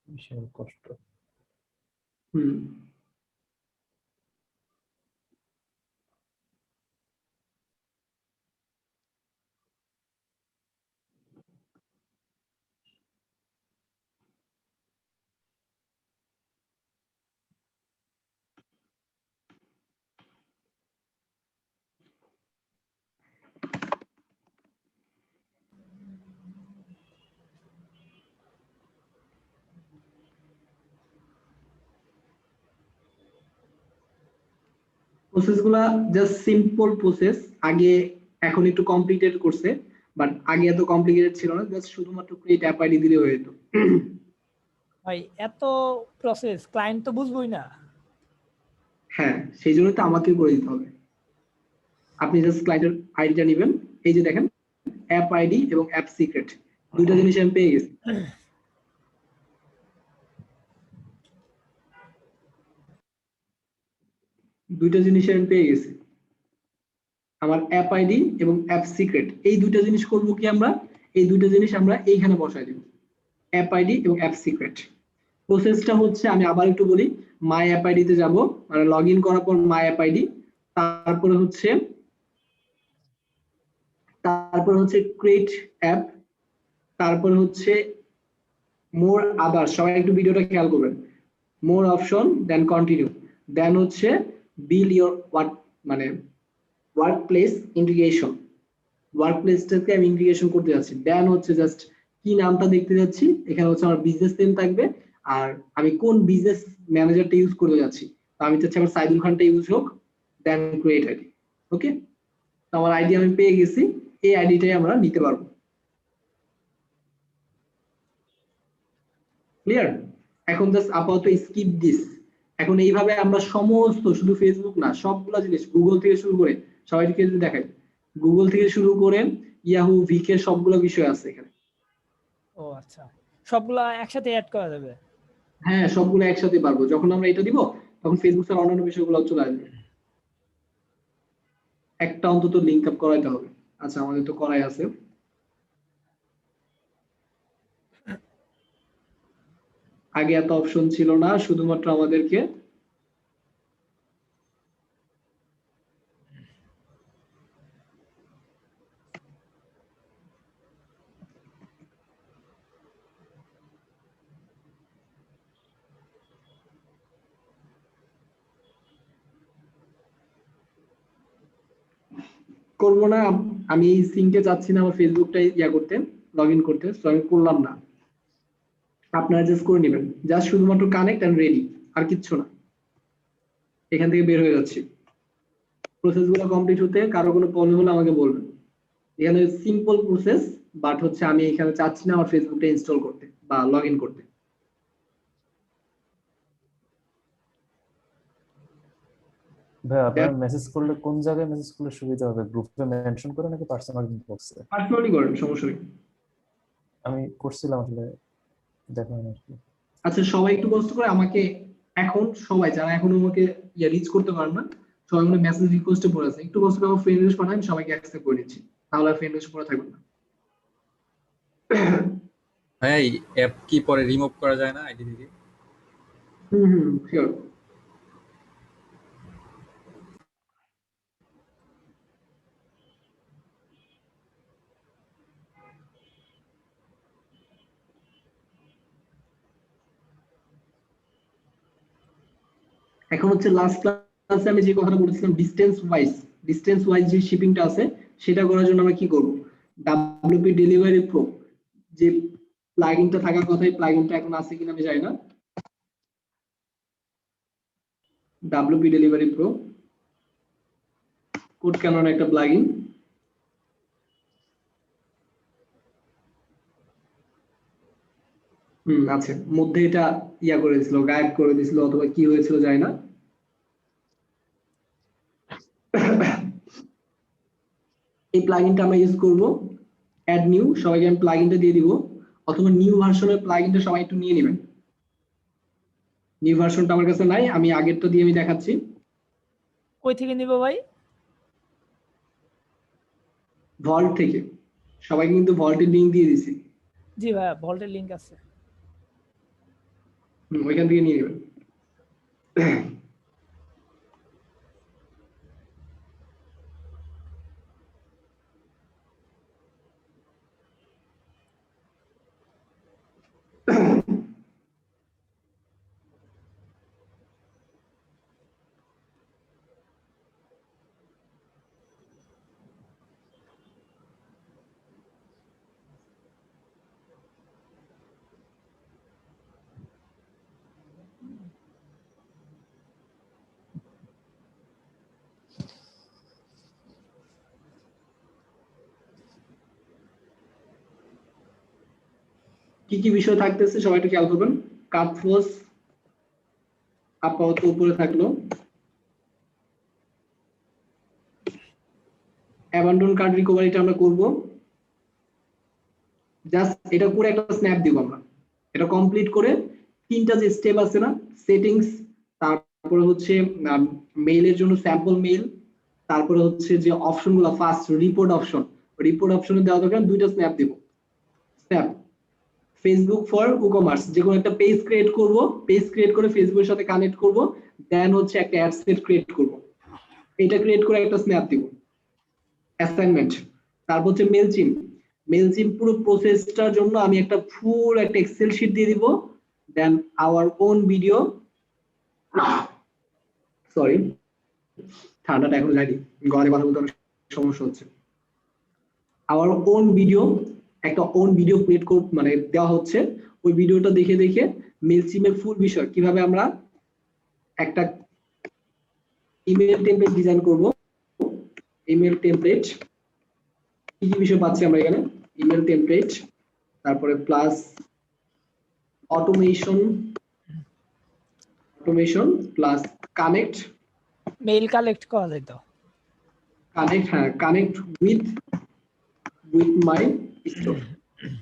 বিশাল কষ্ট। হুম প্রসেসগুলা জাস্ট সিম্পল প্রসেস, আগে এখন একটু কমপ্লিকেটেড করছে, বাট আগে এত কমপ্লিকেটেড ছিল না, জাস্ট শুধুমাত্র ক্রিয়েট অ্যাপ আইডি দিলে হয়ে যেত। ভাই এত প্রসেস ক্লায়েন্ট তো বুঝবই না। হ্যাঁ, সেই জন্য তো আমাকে করে দিতে হবে, আপনি জাস্ট ক্লায়েন্টের আইডিটা নেবেন, এই যে দেখেন অ্যাপ আইডি এবং অ্যাপ সিক্রেট, দুইটা জিনিস আমি পেয়ে গেছি, দুইটা জিনিস আমি পেয়ে গেছি। আমার অ্যাপ আইডি এবং অ্যাপ সিক্রেট, এই দুইটা জিনিস করব কি আমরা, এই দুইটা জিনিস আমরা এইখানে বসাই দিব, অ্যাপ আইডি এবং অ্যাপ সিক্রেট। প্রসেসটা হচ্ছে আমি আবার একটু বলি, মাই অ্যাপ আইডি তে যাব, মানে লগ ইন করার পর মাই অ্যাপ আইডি, তারপরে হচ্ছে ক্রিয়েট অ্যাপ, তারপরে হচ্ছে মোর আদার, সবাই একটু ভিডিওটা খেয়াল করবেন, মোর অপশন, দেন কন্টিনিউ, দেন হচ্ছে বিল ইওর মানে ওয়ার্ক প্লেস ইন্টিগ্রেশন, ওয়ার্ক প্লেসটাকে আমি ইন্টিগ্রেশন করতে যাচ্ছি, দেন হচ্ছে জাস্ট কি নামটা দেখতে যাচ্ছি, এখানে হচ্ছে আমার বিজনেস নেম থাকবে, আর আমি কোন বিজনেস ম্যানেজারটা ইউজ করতে যাচ্ছি, তো আমি চাচ্ছি আমার সাইদুল খানটা ইউজ হোক, দেন ক্রিয়েট আইডি। ওকে, তো আমার আইডি আমি পেয়ে গেছি, এই আইডিটাই আমরা নিতে পারবো। ক্লিয়ার? এখন জাস্ট আপাতত স্কিপ দিস। এখন এইভাবে আমরা সমস্ত, শুধু ফেসবুক না, সবগুলা জিনিস গুগল থেকে শুরু করে, সবাইকে যদি দেখাই, গুগল থেকে শুরু করে ইয়াহু, ভিকে, সবগুলো বিষয় আছে এখানে। ও আচ্ছা, সবগুলা একসাথে অ্যাড করা যাবে? হ্যাঁ, সবগুলো একসাথে পারবো। যখন আমরা এটা দিব তখন ফেসবুক এর অন্যান্য বিষয়গুলো চলে আসবে। একটা অন্তত লিংক আপ করাইতে হবে। আচ্ছা, আমাদের তো করাই আছে। আগে এত অপশন ছিল না, শুধুমাত্র আমাদেরকে করবো না, আমি এই সিঙ্কে যাচ্ছি না আমার ফেসবুকটাই করতে, লগ ইন করতে, তো আমি করলাম না। আপনারা জাস্ট করে নেবেন, জাস্ট শুধুমাত্র কানেক্ট এন্ড রেডি, আর কিচ্ছু না। এখান থেকে বের হয়ে যাচ্ছি। প্রসেস গুলো কমপ্লিট হতে কারো কোনো প্রবলেম হলে আমাকে বলবেন। এখানে সিম্পল প্রসেস, বাট হচ্ছে আমি এখানে চাচ্ছি না আমার ফেসবুকটা ইনস্টল করতে বা লগ ইন করতে। ভাই আপনারা মেসেজ করলে কোন জায়গায় মেসেজ করলে সুবিধা হবে, গ্রুপে মেনশন করে নাকি পার্সোনাল ইনবক্সে? পার্সোনালি করেন, সমস্যা নেই। আমি করছিলাম আসলে, দেখা হয়নি আর কি। আচ্ছা, সবাই একটু কষ্ট করে আমাকে, এখন সবাই যারা এখন আমাকে রিচ করতে পারেন না, সবাই মনে মেসেজ রিকোয়েস্টে পড়ে আছে, একটু কষ্ট করে আমার ফ্রেন্ড লিস্ট বানাই, আমি সবাইকে অ্যাকসেপ্ট করে নিচ্ছি, তাহলে আর ফ্রেন্ড লিস্ট পড়ে থাকবেন না। ভাই অ্যাপ কি পরে রিমুভ করা যায় না আইডি থেকে? শিওর। এখন হচ্ছে লাস্ট ক্লাসে আমি যে কথাটা বলেছিলাম, ডিসটেন্স ওয়াইজ যে শিপিংটা আছে, সেটা করার জন্য আমরা কি করব, WP ডেলিভারি প্রো যে প্লাগইনটা থাকার কথা, এই প্লাগইনটা এখন আছে কিনা আমি জানি না। WP ডেলিভারি প্রো কোড ক্যানন একটা প্লাগইন, আছে মধ্যে, এটা করে দিছিল, গায়েব করে দিছিল, অথবা কি হয়েছিল জানি না। এই প্লাগইনটা আমরা ইউজ করব, অ্যাড নিউ, সবাইকে আমি প্লাগইনটা দিয়ে দিব, অথবা নিউ ভার্সনের প্লাগইনটা সবাই একটু নিয়ে নেবেন। নিউ ভার্সনটা আমার কাছে নাই, আমি আগেরটা দিয়ে আমি দেখাচ্ছি। কই থেকে নিব ভাই? ভল্ট থেকে। সবাইকে কিন্তু ভল্টের লিংক দিয়ে দিছি। জি ভাই, ভল্টের লিংক আছে। ওইখান থেকে নিয়ে নেবেন। কি কি বিষয় থাকতেছে সবাই একটু খেয়াল করবেন। কাটফোস আপাতত উপরে থাকলো, অ্যাবান্ডন কার্ড রিকভারিটা আমরা করব, জাস্ট এটা করে একটা স্ন্যাপ দিব আমরা। এটা কমপ্লিট করে তিনটা যে স্টেপ আছে না, সেটিংস, তারপরে হচ্ছে মেইলের জন্য স্যাম্পল মেইল, তারপরে হচ্ছে যে অপশনগুলো ফার্স্ট রিপোর্ট অপশনে দেওয়া দরকার, দুইটা স্ন্যাপ দিব। স্ন্যাপ ফেসবুক ফর ই-কমার্স, যে কোনো একটা পেজ ক্রিয়েট করব, পেজ ক্রিয়েট করে ফেসবুকের সাথে কানেক্ট করব, দেন হচ্ছে একটা অ্যাড সেট ক্রিয়েট করব, এটা ক্রিয়েট করে একটা স্ন্যাপ দিব। অ্যাসাইনমেন্ট, তারপর হচ্ছে মেলচিম পুরো প্রসেসটার জন্য আমি একটা ফুল একটা এক্সেল শিট দিয়ে দিব। দেন আওয়ার ওন ভিডিও, সরি ঠান্ডাটা এখন যায়নি, গলায় কথা বলতে অনেক সমস্যা হচ্ছে। আওয়ার ওন ভিডিও, একটা ওন ভিডিও ক্রিয়েট মানে দেওয়া হচ্ছে, ওই ভিডিওটা দেখে দেখে মেলচিমের ফুল বিষয় কিভাবে আমরা একটা ইমেল টেমপ্লেট ডিজাইন করব। ইমেল টেমপ্লেট কি কি বিষয় পাচ্ছি আমরা এখানে, ইমেল টেমপ্লেট, তারপরে plus automation plus connect mail কালেক্ট করা যায় তো। হ্যাঁ কানেক্ট উইথ মাই স্টোর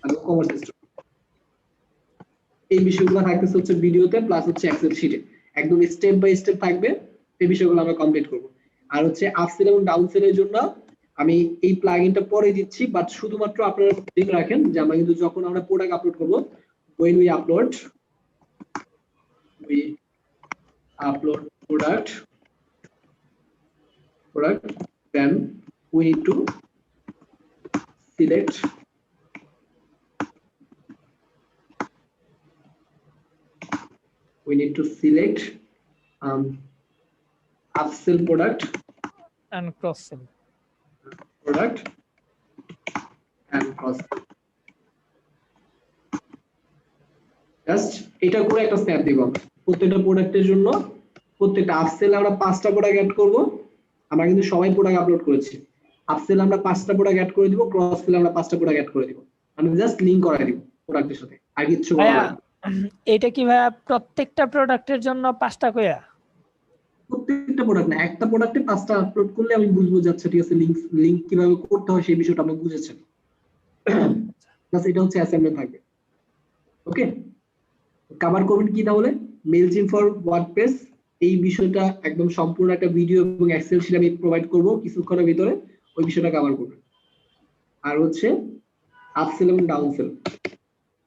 আর কমার্স স্টোর, এই বিষয়গুলো থাকতেছে হচ্ছে ভিডিওতে, প্লাস হচ্ছে এক্সেল শিটে একদম স্টেপ বাই স্টেপ থাকবে, এই বিষয়গুলো আমরা কমপ্লিট করব। আর হচ্ছে আপসেল এবং ডাউনসেলের জন্য আমি এই প্লাগইনটা পরে দিচ্ছি, বাট শুধুমাত্র আপনারা দেখে রাখেন যে আমরা কিন্তু যখন আমরা প্রোডাক্ট আপলোড করব, when we upload product, then we need to select upsell product and cross sell, and cross sell। Just এটা করে একটা স্ন্যাপ দিব আমরা প্রত্যেকটা প্রোডাক্টের জন্য। প্রত্যেকটা আপসেল আমরা 5টা প্রোডাক্ট অ্যাড করব, আমরা কিন্তু সবাই প্রোডাক্ট আপলোড করেছি। আপসেল আমরা 5টা প্রোডাক্ট অ্যাড করে দিব, ক্রস সেল আমরা 5টা প্রোডাক্ট অ্যাড করে দিব, আমি জাস্ট লিংক করাই দিব প্রোডাক্টের সাথে, আর কিছু করা ভাইয়া না। এটা কি ভাইয়া প্রত্যেকটা প্রোডাক্টের জন্য 5টা কইয়া? প্রত্যেকটা প্রোডাক্ট না, একটা প্রোডাক্টে 5টা আপলোড করলে আমি বুঝবো যাচ্ছে ঠিক আছে, লিংক কিভাবে করতে হয় সেই বিষয়টা আপনি বুঝেছেন। বাস এটা হচ্ছে অ্যাসাইনমেন্ট থাকবে। ওকে, কভার করবেন কি তাহলে মেলচিম ফর ওয়ার্ডপ্রেস, এই বিষয়টা একদম সম্পূর্ণ একটা ভিডিও এবং এক্সেল শিট আমি প্রোভাইড করব কিছুক্ষণের ভিতরে, ওই বিষয়টা কভার করবেন। আর হচ্ছে আপসেল এবং ডাউনসেল,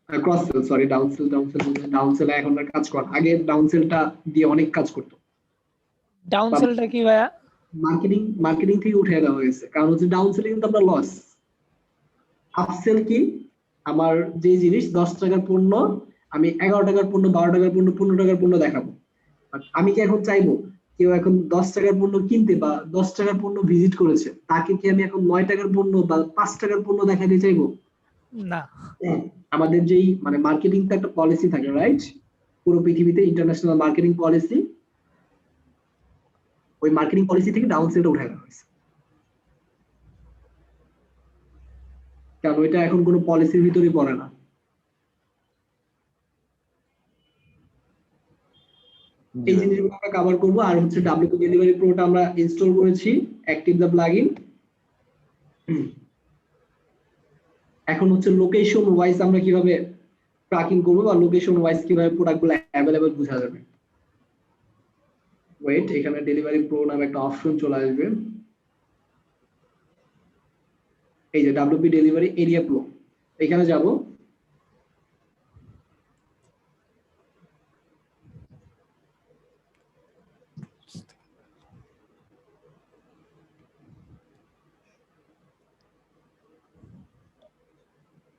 ক্রস সেল, সরি ডাউনসেল এখন আর কাজ করে, আগে ডাউনসেলটা দিয়ে অনেক কাজ করতো। ডাউনসেলটা কি ভাইয়া? মার্কেটিং থেকে উঠে দেওয়া হয়েছে, কারণ হচ্ছে ডাউনসেলে কিন্তু আমরা লস। আপসেল কি, আমার যে জিনিস 10 টাকার পণ্য আমি 11 টাকার পণ্য, 12 টাকার পণ্য, 15 টাকার পণ্য দেখাবো। আমি কি এখন চাইবো কেউ এখন 10 টাকার পণ্য কিনতে বা 10 টাকার পণ্য ভিজিট করেছে, তাকে কি আমি এখন 9 টাকার পণ্য বা 5 টাকার পণ্য দেখাতে চাইবো? না। আমাদের যেই মানে মার্কেটিং তো একটা পলিসি থাকে, রাইট? পুরো পৃথিবীতে ইন্টারন্যাশনাল মার্কেটিং পলিসি, ওই মার্কেটিং পলিসি থেকে ডাউনসেলটা উঠে দেওয়া হয়েছে, কারণ ওইটা এখন কোনো পলিসির ভিতরে পড়ে না। এই জিনিসগুলো আমরা কভার করব। আর হচ্ছে ডাব্লিউপি ডেলিভারি প্রোটা আমরা ইনস্টল করেছি, অ্যাক্টিভ দ্য প্লাগইন। এখন হচ্ছে লোকেশন ওয়াইজ আমরা কিভাবে ট্র্যাকিং করব বা লোকেশন ওয়াইজ কিভাবে প্রোডাক্টগুলো অ্যাভেলেবল বোঝা যাবে। ওয়েট, এখানে ডেলিভারি প্রো নামে একটা অপশন চলে আসবে, এই যে ডাব্লিউপি ডেলিভারি এরিয়া প্রো, এখানে যাব।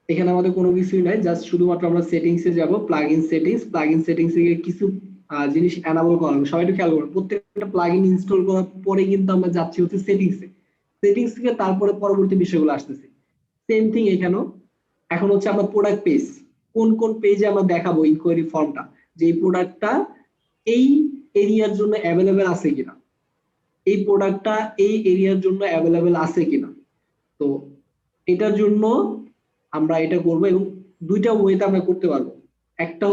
এখানে আমাদের কোনো কিছুই নাই, জাস্ট শুধুমাত্র আমরা সেটিংসে যাব, প্লাগইন সেটিংস থেকে কিছু জিনিস এনাবল করা হবে। সবাই একটু খেয়াল করবেন, প্রত্যেকটা প্লাগইন ইনস্টল করার পরে কিন্তু আমরা যাচ্ছি হচ্ছে সেটিংস থেকে, তারপরে পরবর্তী বিষয়গুলো আসতেছে। সেম থিং এখানেও। এখন হচ্ছে আমরা প্রোডাক্ট পেজ, কোন পেজে আমরা দেখাবো ইনকোয়ারি ফর্মটা, যে এই প্রোডাক্টটা এই এরিয়ার জন্য অ্যাভেলেবেল আছে কিনা, এই প্রোডাক্টটা এই এরিয়ার জন্য অ্যাভেলেবেল আছে কিনা। তো এটার জন্য আমরা এটা করব, এবং দুইটা ওয়েতে আমরা করতে পারবো। একটা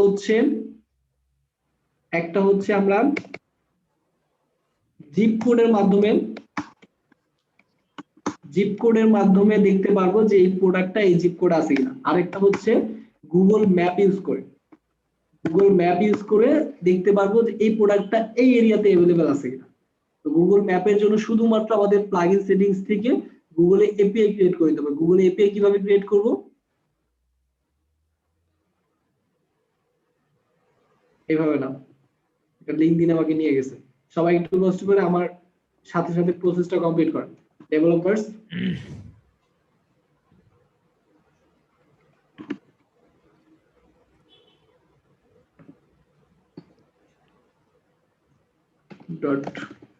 হচ্ছে আমরা জিপ কোডের মাধ্যমে দেখতে পারবো যে এই প্রোডাক্টটা এই জিপ কোড আছে কিনা। আরেকটা হচ্ছে গুগল ম্যাপ ইউজ করে দেখতে পারবো যে এই প্রোডাক্টটা এই এরিয়াতে অ্যাভেলেবেল আছে কিনা। তো গুগল ম্যাপের জন্য শুধুমাত্র আমাদের প্লাগইন সেটিংস থেকে গুগলে এপিআই ক্রিয়েট করে দিতে হবে। গুগলে এপিআই কিভাবে ক্রিয়েট করব? এইভাবে না, একটা লিংক দিন আমাকে নিয়ে গেছে। সবাই একটু কষ্ট করে আমার সাথে সাথে প্রসেসটা কমপ্লিট করেন। ডেভেলপার্স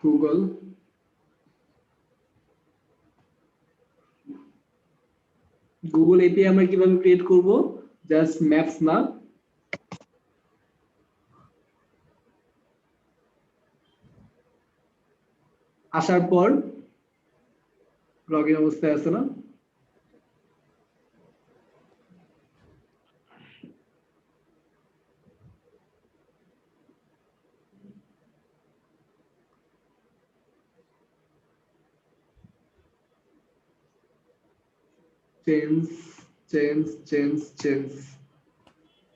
.google গুগল এপিআই আমরা কিভাবে ক্রিয়েট করব? জাস্ট ম্যাপস না, আসার পর লগইন অবস্থায় আছে না, change change change change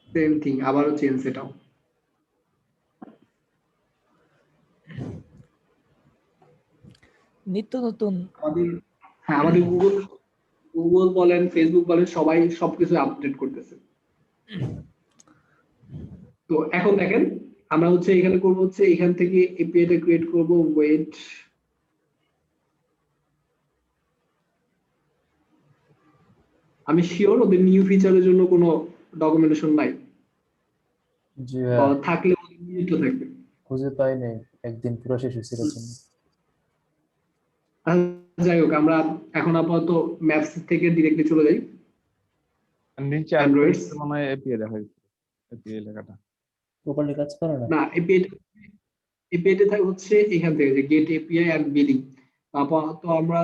same thing, আবারও চেঞ্জ। এটাও নিত্য নতুন আমাদের, হ্যাঁ আমাদের গুগল বলেন, ফেসবুক বলেন, সবাই সবকিছু আপডেট করতেছে। তো এখন দেখেন আমরা হচ্ছে এখানে করব হচ্ছে এখান থেকে এপিআই টা ক্রিয়েট করব। ওয়েট, আমি শিওর ওদের নিউ ফিচারের জন্য কোনো ডকুমেন্টেশন নাই, জি থাকলে নিউটা থাকবে। খুঁজে পাই নাই, একদিন পুরো শেষ হয়েছে এর জন্য। যাই হোক, আমরা এখন আপাতত ম্যাপস থেকে ডিরেক্টলি চলে যাই। নিচে Androids। মনে হয় এপিআই দেখা যাচ্ছে, এপিআই লেখাটা প্রপারলি কাজ করে না। না, এপিআই টা হচ্ছে এখান থেকে যে গেট এপিআই এন্ড বিলিং। আপাতত আমরা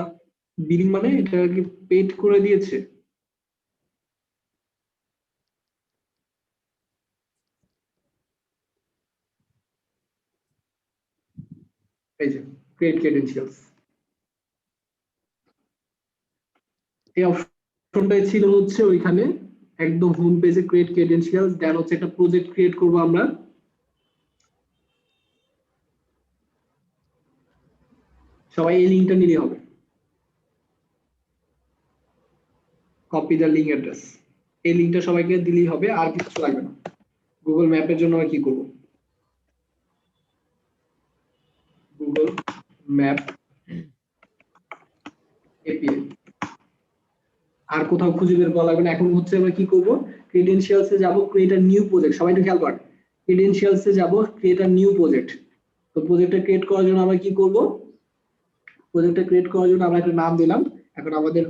বিলিং মানে এটা কি পেড করে দিয়েছে? এই যে ক্রিয়েট ক্রেডেনশিয়ালস, এই অপশনটাই ছিল হচ্ছে ওইখানে একদম হোম পেজে ক্রিয়েট ক্রেডেনশিয়ালস। দেন হচ্ছে একটা প্রজেক্ট ক্রিয়েট করব আমরা। সবাই এই লিংকটা নিলে হবে, কপি দ্য লিংক অ্যাড্রেস। এই লিংকটা সবাইকে দিলেই হবে, আর কিছু লাগবে না। গুগল ম্যাপের জন্য আমরা কি করব? গুগল ম্যাপ এপিআই, আর কোথাও খুঁজে বের করা লাগবে না। এখন হচ্ছে আমরা কি করব? ক্রেডেনশিয়ালস এ যাব, ক্রিয়েট আ নিউ প্রজেক্ট। সবাই একটু খেয়াল করেন, ক্রেডেনশিয়ালস এ যাব, ক্রিয়েট আ নিউ প্রজেক্ট। তো প্রজেক্টটা ক্রিয়েট করার জন্য আমরা কি করব? প্রজেক্টটা ক্রিয়েট করার জন্য আমরা একটা নাম দিলাম। এখন আমাদের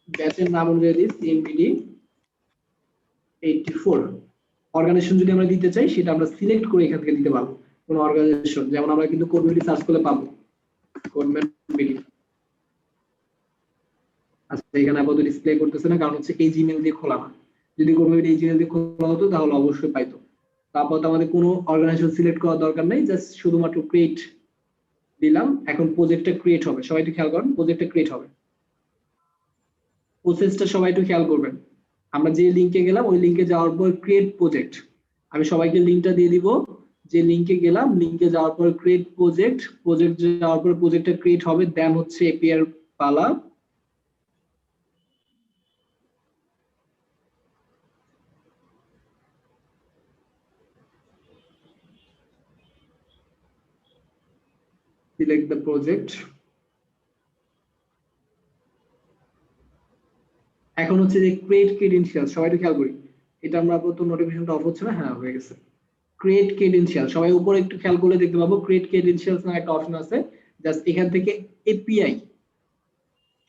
ব্যাচের নাম অনুযায়ী দিই সিএমপিডি 84। অর্গানাইজেশন যদি আমরা দিতে চাই সেটা আমরা সিলেক্ট করে এখান থেকে দিতে পারবো। কোন অর্গানাইজেশন, যেমন আমরা কিন্তু কোডবিডি সার্চ করলে পাবো কোডবিডি। আচ্ছা, এখানে আপাতত ডিসপ্লে করতেছে না, কারণ হচ্ছে এই জিমেইল দিয়ে খোলা না। যদি কোডবিডি এই জিমেইল দিয়ে খোলা হতো তাহলে অবশ্যই পাইতো। আপাতত আমাদের কোনো অর্গানাইজেশন সিলেক্ট করার দরকার নেই, জাস্ট শুধুমাত্র ক্রিয়েট দিলাম। এখন প্রজেক্টটা ক্রিয়েট হবে, সবাই একটু খেয়াল করেন, প্রজেক্টটা ক্রিয়েট হবে। প্রসেসটা সবাই একটু খেয়াল করবেন। আমরা যে লিংকে গেলাম ওই লিংকে যাওয়ার পর ক্রিয়েট প্রজেক্ট, আমি সবাইকে লিংকটা দিয়ে দিব। যে লিংকে গেলাম, লিংকে যাওয়ার পর ক্রিয়েট প্রজেক্ট, প্রজেক্ট যাওয়ার পর প্রজেক্টটা ক্রিয়েট হবে। দেন হচ্ছে এপিআই এর পালা। Select the project. এখন হচ্ছে যে ক্রিয়েট ক্রেডেনশিয়াল, সবাই একটু খেয়াল করি। এটা আমরা আপাতত নোটিফিকেশনটা অফ হচ্ছে না, হ্যাঁ হয়ে গেছে। ক্রিয়েট ক্রেডেনশিয়াল, সবাই উপরে একটু খেয়াল করলে দেখতে পাবো ক্রিয়েট ক্রেডেনশিয়ালস নামে একটা অপশন আছে। জাস্ট এখান থেকে এপিআই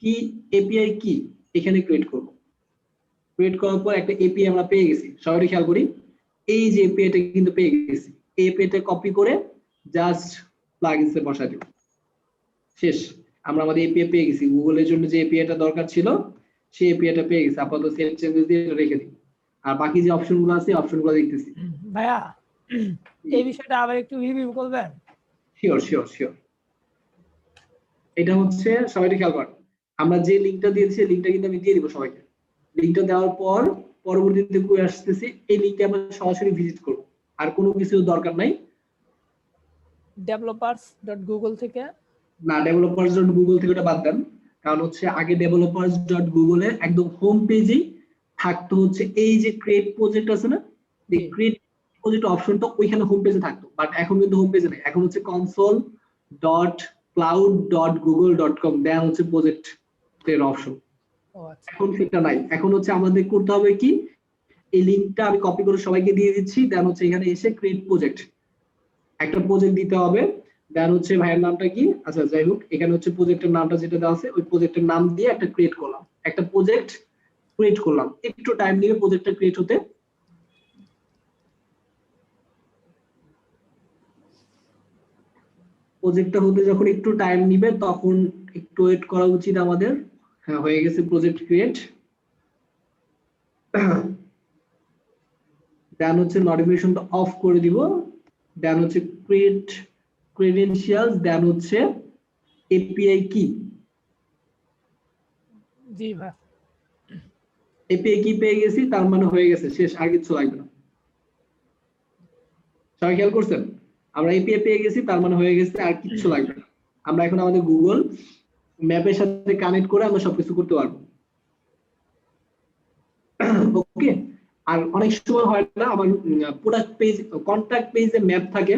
কি, এপিআই কি এখানে ক্রিয়েট করব। ক্রিয়েট করার পর একটা এপিআই আমরা পেয়ে গেছি, সবাই একটু খেয়াল করি। এই যে এপিআইটা কিন্তু পেয়ে গেছি, এই এপিআইটা কপি করে জাস্ট প্লাগইনসে বসাই দেব। শেষ, আমরা আমাদের এপিআই পেয়ে গেছি। গুগলের জন্য যে এপিআইটা দরকার ছিল সেই এপিআইটা পেয়ে গেছি। আপাতত সেভ চেঞ্জেস দিয়ে রেখে দিই, আর বাকি যে অপশনগুলো আছে অপশনগুলো দেখতেছি। ভাইয়া এই বিষয়টা আবার একটু রিভিউ করবেন? Sure sure sure. এটা হচ্ছে সবাই খেয়াল করেন, আমরা যে লিংকটা দিয়েছি লিংকটা কিন্তু আমি দিয়ে দিব সবাইকে। লিংকটা দেওয়ার পর পরবর্তীতে কই আসতেছি, এই লিংকে আমরা সরাসরি ভিজিট করব, আর কোনো কিছু দরকার নাই। developers.google থেকে? না, developers.google থেকে ওটা বাদ দেন। কারণ হচ্ছে আগে developers.google এ একদম হোম পেজেই থাকতো হচ্ছে এই যে ক্রিয়েট প্রজেক্ট আছে না, এই জি। ক্রিয়েট প্রজেক্ট অপশনটা ওইখানে হোম পেজে থাকতো, বাট এখন কিন্তু হোম পেজে নেই, এখন হচ্ছে console.cloud.google.com দেন হচ্ছে প্রজেক্ট এর অপশন। ও আচ্ছা। এখন সেটা নাই, এখন হচ্ছে আমাদের করতে হবে কি, এই লিংকটা আমি কপি করে সবাইকে দিয়ে দিচ্ছি, দেন হচ্ছে এখানে এসে ক্রিয়েট প্রজেক্ট, একটা প্রজেক্ট দিতে হবে, দেন হচ্ছে ভাইয়ের নামটা কি, আচ্ছা যাই হোক, এখানে হচ্ছে প্রজেক্টের নামটা যেটা দেওয়া আছে ওই প্রজেক্টের নাম দিয়ে একটা ক্রিয়েট করলাম, একটা প্রজেক্ট ক্রিয়েট করলাম, একটু টাইম নিয়ে প্রজেক্টটা ক্রিয়েট হতে। প্রজেক্টটা হতে যখন একটু টাইম নিবে তখন একটু ওয়েট করা উচিত আমাদের। হ্যাঁ, হয়ে গেছে প্রজেক্ট ক্রিয়েট। দেন হচ্ছে নোটিফিকেশনটা অফ করে দিব, দেন হচ্ছে ক্রিয়েট ক্রেডেনশিয়ালস, দেন হচ্ছে এপিআই কি। জি ভাই। এপিআই কি পেয়ে গেছি, তার মানে হয়ে গেছে, শেষ, আর কিছু লাগবে না। সবাই খেয়াল করছেন, আমরা এপিআই পেয়ে গেছি, তার মানে হয়ে গেছে, আর কিছু লাগবে না। আমরা এখন আমাদের গুগল ম্যাপের সাথে কানেক্ট করে আমরা সবকিছু করতে পারবো। ওকে। আর অনেক সময় হয় না আমার প্রোডাক্ট পেজ, কন্ট্রাক্ট পেজে ম্যাপ থাকে,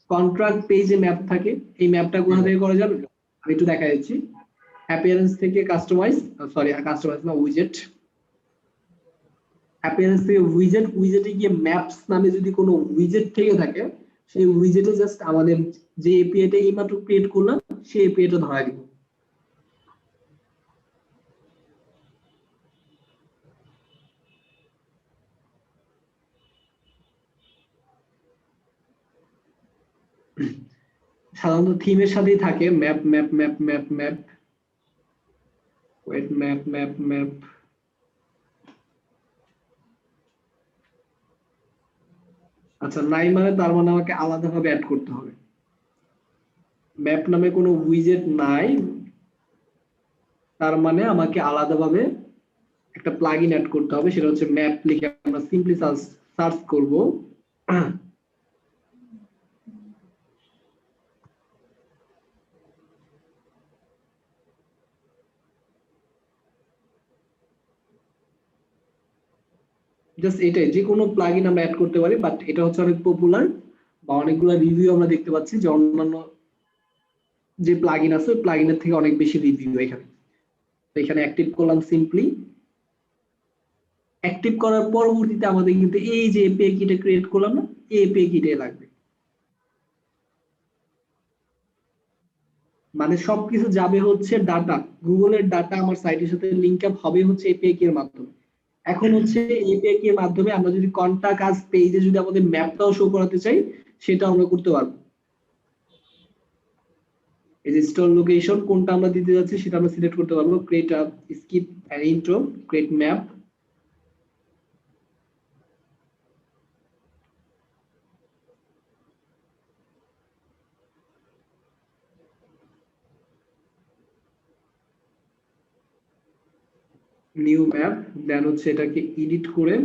কন্ট্রাক্ট পেজে ম্যাপ থাকে, এই ম্যাপটা কোথা থেকে করা যাবে আমি একটু দেখা যাচ্ছি। অ্যাপিয়ারেন্স থেকে কাস্টমাইজ, সরি কাস্টমাইজ না, উইজেট, অ্যাপিয়ারেন্স থেকে উইজেট, উইজেটে গিয়ে ম্যাপস নামে যদি কোনো উইজেট থেকে থাকে, সেই উইজেটে জাস্ট আমাদের যে এপিআইটা এইমাত্র ক্রিয়েট করলাম সেই এপিআইটা ধরা দিব। সাধারণত থিমের সাথেই থাকে map map map map map, wait, map map map, আচ্ছা নাই মানে তার মানে আমাকে আলাদাভাবে অ্যাড করতে হবে। ম্যাপ নামে কোনো উইজেট নাই, তার মানে আমাকে আলাদাভাবে একটা প্লাগইন অ্যাড করতে হবে, সেটা হচ্ছে ম্যাপ লিখে আমরা সিম্পলি সার্চ করব। জাস্ট এটাই, যে কোনো প্লাগইন আমরা অ্যাড করতে পারি, বাট এটা হচ্ছে অনেক পপুলার বা অনেকগুলো রিভিউ আমরা দেখতে পাচ্ছি যে অন্যান্য যে প্লাগইন আছে ওই প্লাগইনের থেকে অনেক বেশি রিভিউ এখানে। তো এখানে অ্যাক্টিভ করলাম সিম্পলি। অ্যাক্টিভ করার পরবর্তীতে আমাদের কিন্তু এই যে এপিআই কিটা ক্রিয়েট করলাম না, এই এপিআই কিটাই লাগবে, মানে সবকিছু যাবে হচ্ছে ডাটা, গুগলের ডাটা আমার সাইটের সাথে লিংক আপ হবে হচ্ছে এপিআই কি এর মাধ্যমে। এখন হচ্ছে এপিআই কি এর মাধ্যমে আমরা যদি কন্টাক্ট আস পেজে যদি আমাদের ম্যাপটাও শো করাতে চাই, সেটা আমরা করতে পারবো। এই যে স্টোর লোকেশন কোনটা আমরা দিতে যাচ্ছি সেটা আমরা সিলেক্ট করতে পারবো, create a skip an intro, create map, new map, then হচ্ছে এটাকে এডিট করে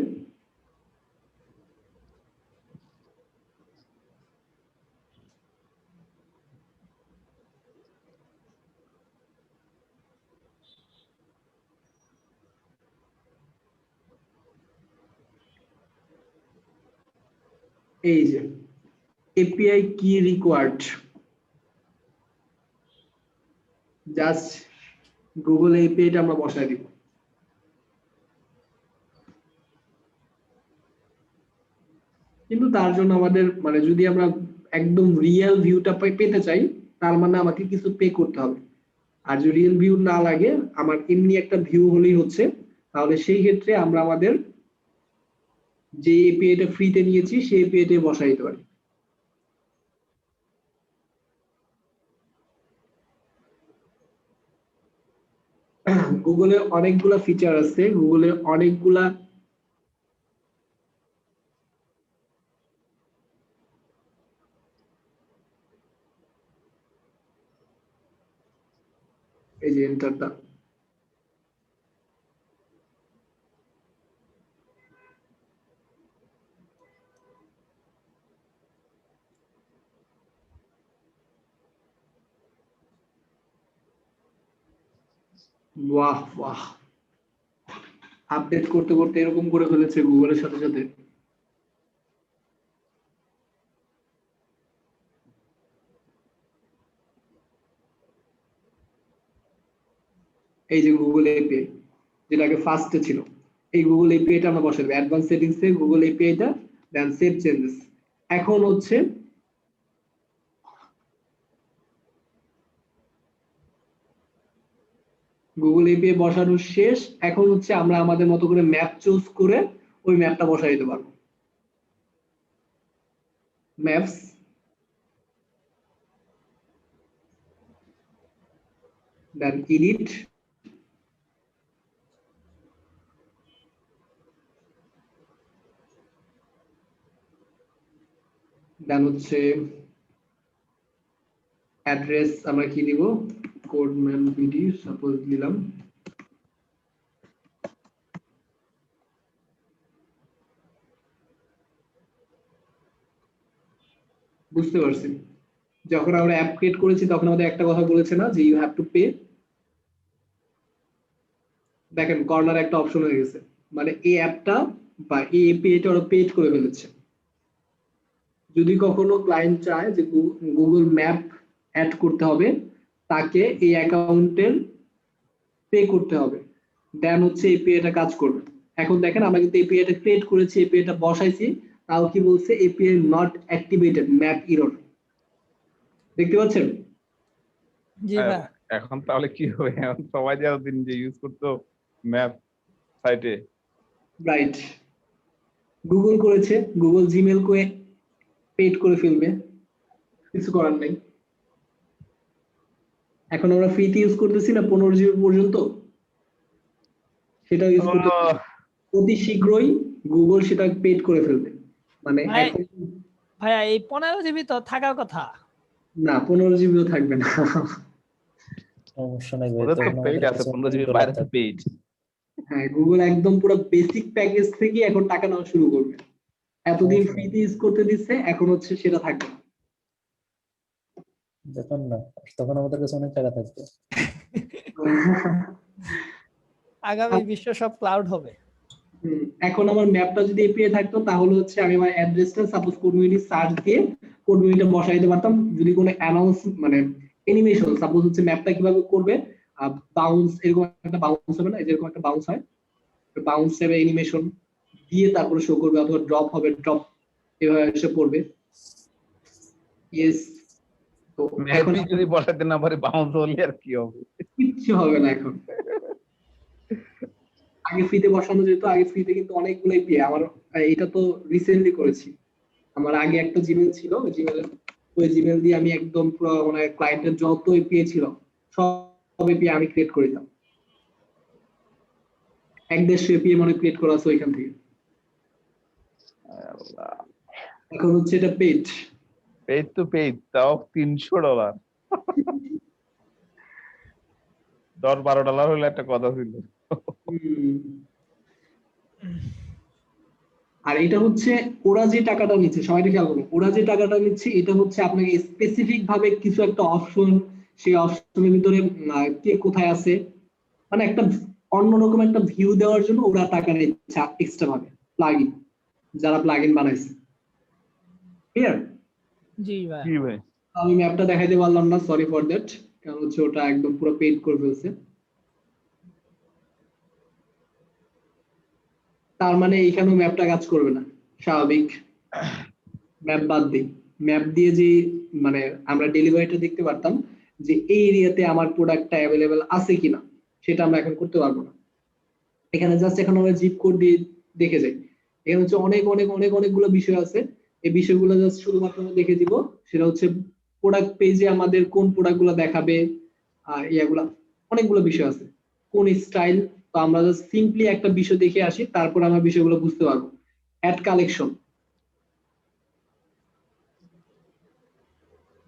এই যে এপিআই কি রিকোয়ার্ড, জাস্ট গুগল এপিআইটা আমরা বসায় দিব। কিন্তু তার জন্য আমাদের মানে যদি আমরা একদম রিয়েল ভিউটা পেতে চাই, তার মানে আমাকে কিছু পে করতে হবে। আর যদি রিয়েল ভিউ না লাগে, আমার এমনি একটা ভিউ হলেই হচ্ছে, তাহলে সেই ক্ষেত্রে আমরা আমাদের যে এপিআইটা ফ্রিতে নিয়েছি সেই এপিআইটা বসাই দিতে পারি। গুগলে অনেকগুলা ফিচার আছে, গুগলে অনেকগুলা এই যে এন্টারটা, বাহ বাহ, আপডেট করতে করতে এরকম করে ফেলেছে গুগলের সাথে সাথে। এই যে গুগল এপিআই, যেটা আগে ফার্স্টে ছিল, এই গুগল এপিআইটা আমরা বসাবো অ্যাডভান্স সেটিংসে, গুগল এপিআইটা, দেন সেভ চেঞ্জেস। এখন হচ্ছে গুগল এপিআই বসানো শেষ। এখন হচ্ছে আমরা আমাদের মতো করে ম্যাপ চুজ করে ওই ম্যাপটা বসাই দিতে পারবো। ম্যাপস, দেন এডিট, দেন হচ্ছে অ্যাড্রেস আমরা কি দিব, কোডম্যান বিডি সাপোজ দিলাম। বুঝতে পারছি, যখন আমরা অ্যাপ ক্রিয়েট করেছি তখন আমাদের একটা কথা বলেছে না যে ইউ হ্যাভ টু পে। দেখেন কর্নার একটা অপশন হয়ে গেছে, মানে এই অ্যাপটা বা এই এপিআইটা ওরা পেড করে ফেলেছে। যদি কখনো ক্লায়েন্ট চায় যে গুগল ম্যাপ অ্যাড করতে হবে, তাকে এই অ্যাকাউন্টের পে করতে হবে, দেন হচ্ছে এপিআইটা কাজ করবে। এখন দেখেন আমরা কিন্তু এপিআইটা ক্রিয়েট করেছি, এপিআইটা বসাইছি, তাও কি বলছে API not activated, map error. দেখতে পাচ্ছেন? জি ভাই। এখন তাহলে কি হবে? এখন সবাই যে এতদিন যে ইউজ করতো ম্যাপ সাইটে, রাইট, গুগল করেছে, গুগল জিমেল করে পেড করে ফেলবে, কিছু করার নেই। এখন আমরা ফ্রিতে ইউজ করতেছি না 15 জিবি পর্যন্ত, সেটা ইউজ করতে অতি শীঘ্রই গুগল সেটা পেড করে ফেলবে। মানে ভাই, এখন ভাইয়া এই 15 জিবি তো থাকার কথা। না, 15 জিবিও থাকবে না। সমস্যা নাই ভাই, ওদের তো তখন পেইড আমাদের আছে, কাছে 15 জিবি $2 বাইরে তো থাকবে। পেইড। হ্যাঁ, গুগল একদম পুরো বেসিক প্যাকেজ থেকে এখন টাকা নেওয়া শুরু করবে। এতদিন ফ্রিতে ইউজ করতে দিচ্ছে, এখন হচ্ছে সেটা থাকবে না। যখন না, তখন আমাদের কাছে অনেক টাকা থাকবে। আগামী বিশ্ব সব ক্লাউড হবে। এখন আমার ম্যাপটা যদি এপিআই থাকতো তাহলে হচ্ছে আমি আমার অ্যাড্রেসটা সাপোজ কোডমিউনিটি সার্চ দিয়ে কোডমিউনিটিটা বসাই দিতে পারতাম। যদি কোনো অ্যানাউন্স মানে অ্যানিমেশন সাপোজ হচ্ছে ম্যাপটা কিভাবে করবে, বাউন্স, এরকম একটা বাউন্স হবে না, যেরকম একটা বাউন্স হয়, বাউন্স হবে অ্যানিমেশন দিয়ে তারপরে শো করবে, অথবা ড্রপ হবে, ড্রপ এভাবে এসে পড়বে। ইয়েস, তো এখন ম্যাপই যদি বসাতে না পারে বাউন্স হলে আর কি হবে? কিচ্ছু হবে না এখন। আগে ফ্রিতে বসানো যেত, আগে ফ্রিতে কিন্তু অনেকগুলো এপিআই আমার, এটা তো রিসেন্টলি করেছি। আমার আগে একটা জিমেল ছিল, ওই জিমেল দিয়ে আমি একদম পুরো মানে ক্লায়েন্টের যত এপিআই ছিল সব এপিআই আমি ক্রিয়েট করে দিতাম। 150 এপিআই মানে ক্রিয়েট করা আছে ওইখান থেকে। এখন হচ্ছে এটা পেড। পেইড তো পেইড, তাও $300। $10-12 হলে একটা কথা ছিল। আর এটা হচ্ছে ওরা যে টাকাটা নিচ্ছে, সবাই খেয়াল করুন, ওরা যে টাকাটা নিচ্ছে এটা হচ্ছে আপনাকে স্পেসিফিক ভাবে কিছু একটা অপশন, সেই অপশনের ভিতরে কে কোথায় আছে, মানে একটা অন্যরকম একটা ভিউ দেওয়ার জন্য ওরা টাকা নিচ্ছে এক্সট্রা ভাবে, প্লাগইন, যারা প্লাগইন বানাইছে। ক্লিয়ার? জি ভাই। কি ভাই? আমি ম্যাপটা দেখাইতে পারলাম না, সরি ফর দ্যাট, কারণ হচ্ছে ওটা একদম পুরো পেড করে ফেলছে। তার মানে এইখানেও ম্যাপটা কাজ করবে না, স্বাভাবিক। ম্যাপ বাদ দিই, ম্যাপ দিয়ে যে মানে আমরা ডেলিভারিটা দেখতে পারতাম যে এই এরিয়াতে আমার প্রোডাক্টটা অ্যাভেলেবেল আছে কিনা, সেটা আমরা এখন করতে পারবো না। এখানে জাস্ট এখন আমরা জিপ কোড দিয়ে দেখে যাই। এখানে হচ্ছে অনেক অনেক অনেক অনেকগুলো বিষয় আছে, এই বিষয়গুলো জাস্ট শুধুমাত্র আমরা দেখে দিব। সেটা হচ্ছে প্রোডাক্ট পেজে আমাদের কোন প্রোডাক্ট গুলো দেখাবে, ইয়াগুলা অনেকগুলো বিষয় আছে, কোন স্টাইল। তো আমরা জাস্ট সিম্পলি একটা বিষয় দেখে আসি, তারপর আমরা বিষয়গুলো বুঝতে পারবো। অ্যাড কালেকশন,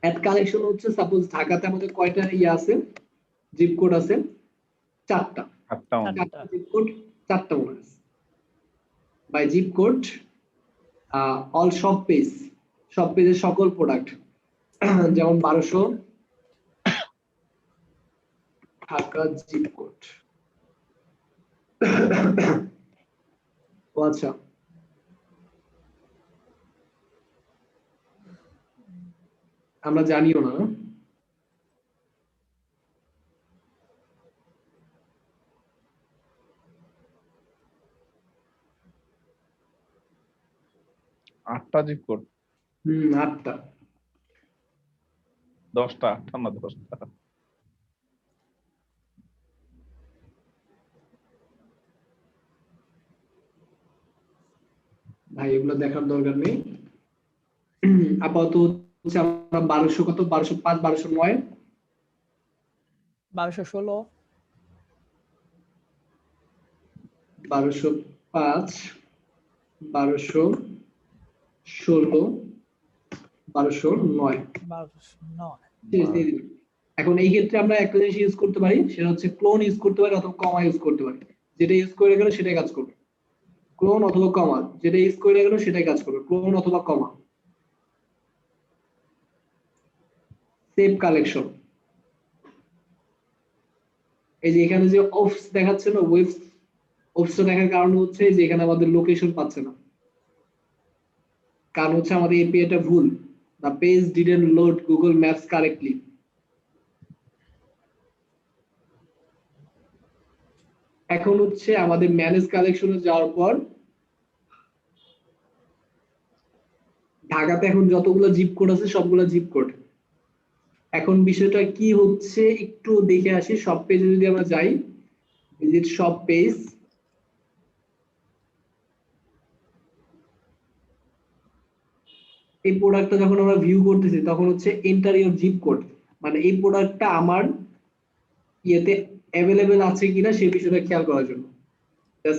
অ্যাড কালেকশন হচ্ছে সাপোজ ঢাকাতে আমাদের কয়টা ইয়ে আছে, জিপ কোড আছে 4টা। 4টা জিপ কোড, 4টা মনে আছে। বাই জিপ কোড অল সব পেজ, সব পেজের সকল প্রোডাক্ট, যেমন 1200 ঢাকা জিপ কোড। ও আচ্ছা, আমরা জানিও না। আটটা জিপ কোড, 8টা। 10টা, 8টা না 10টা। ভাই এগুলো দেখার দরকার নেই। আপাতত হচ্ছে আমরা 1200 কত 1205 1209 1216 1205 1216 1209। 1209 এখন এই ক্ষেত্রে আমরা একটা জিনিস ইউজ করতে পারি, সেটা হচ্ছে ক্লোন ইউজ করতে পারি অথবা কমা ইউজ করতে পারি। যেটা ইউজ করে গেলে সেটাই কাজ করবে। ক্লোন অথবা কমা, যেটা ইউজ করে গেলে সেটাই কাজ করবে। ক্লোন অথবা কমা। সেভ কালেকশন, এই যে এখানে যে অফস দেখাচ্ছে না, অফসটা দেখার কারণ হচ্ছে যে এখানে আমাদের লোকেশন পাচ্ছে না, কারণ হচ্ছে আমাদের এপিআইটা ভুল। The page didn't load Google maps correctly. এখন হচ্ছে আমাদের ম্যানেজ কালেকশনে যাওয়ার পর ঢাকাতে এখন যতগুলো জিপ কোড আছে সবগুলো জিপ কোড। এখন বিষয়টা কি হচ্ছে একটু দেখে আসি। সব পেজে যদি আমরা যাই, ভিজিট সব পেজ, এই প্রোডাক্টটা যখন আমরা ভিউ করতেছি তখন হচ্ছে এন্টার ইওর জিপ কোড, মানে এই প্রোডাক্টটা আমার ইয়েতে অ্যাভেলেবেল আছে কিনা সেই বিষয়টা খেয়াল করার জন্য।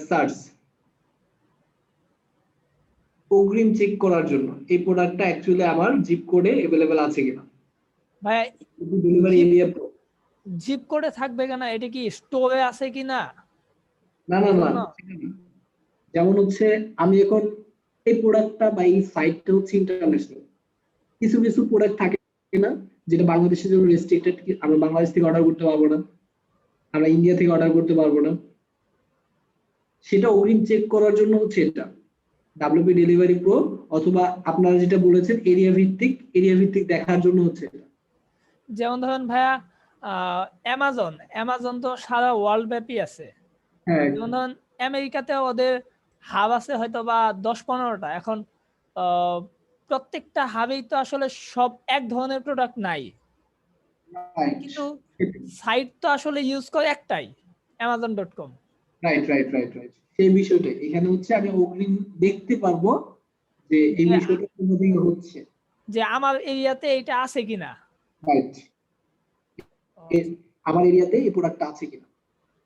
সার্চ অগ্রিম চেক করার জন্য এই প্রোডাক্টটা অ্যাকচুয়ালি আমার জিপ কোডে অ্যাভেলেবেল আছে কিনা। ভাই ডেলিভারি এরিয়া জিপ কোডে থাকবে কেন? এটা কি স্টোরে আছে কিনা? না না না, যেমন হচ্ছে আমি এখন এই প্রোডাক্টটা বা এই সাইটটা হচ্ছে ইন্টারন্যাশনাল, কিছু কিছু প্রোডাক্ট থাকে না যেটা বাংলাদেশের জন্য রেস্ট্রিক্টেড, আমরা বাংলাদেশ থেকে অর্ডার করতে পারবো না, আমরা ইন্ডিয়া থেকে অর্ডার করতে পারবো না। সেটা অগ্রিম চেক করার জন্য হচ্ছে এটা ডাব্লিউপি ডেলিভারি প্রো, অথবা আপনারা যেটা বলেছেন এরিয়া ভিত্তিক দেখার জন্য হচ্ছে এটা। যেমন ধরেন ভাইয়া অ্যামাজন তো সারা ওয়ার্ল্ড ব্যাপী আছে। হ্যাঁ যেমন ধরেন আমেরিকাতে ওদের হাব আছে হয়তো বা 10-15টা। এখন প্রত্যেকটা হাবেই তো আসলে সব এক ধরনের প্রোডাক্ট নাই, কিন্তু সাইট তো আসলে ইউজ করে একটাই, amazon.com। Right right right right, সেই বিষয়টা এখানে হচ্ছে আমি অগ্রিম দেখতে পারবো যে এই বিষয়টা কোথা থেকে হচ্ছে, যে আমার এরিয়াতে এটা আছে কিনা। রাইট, আমার এরিয়াতে এই প্রোডাক্টটা আছে কিনা।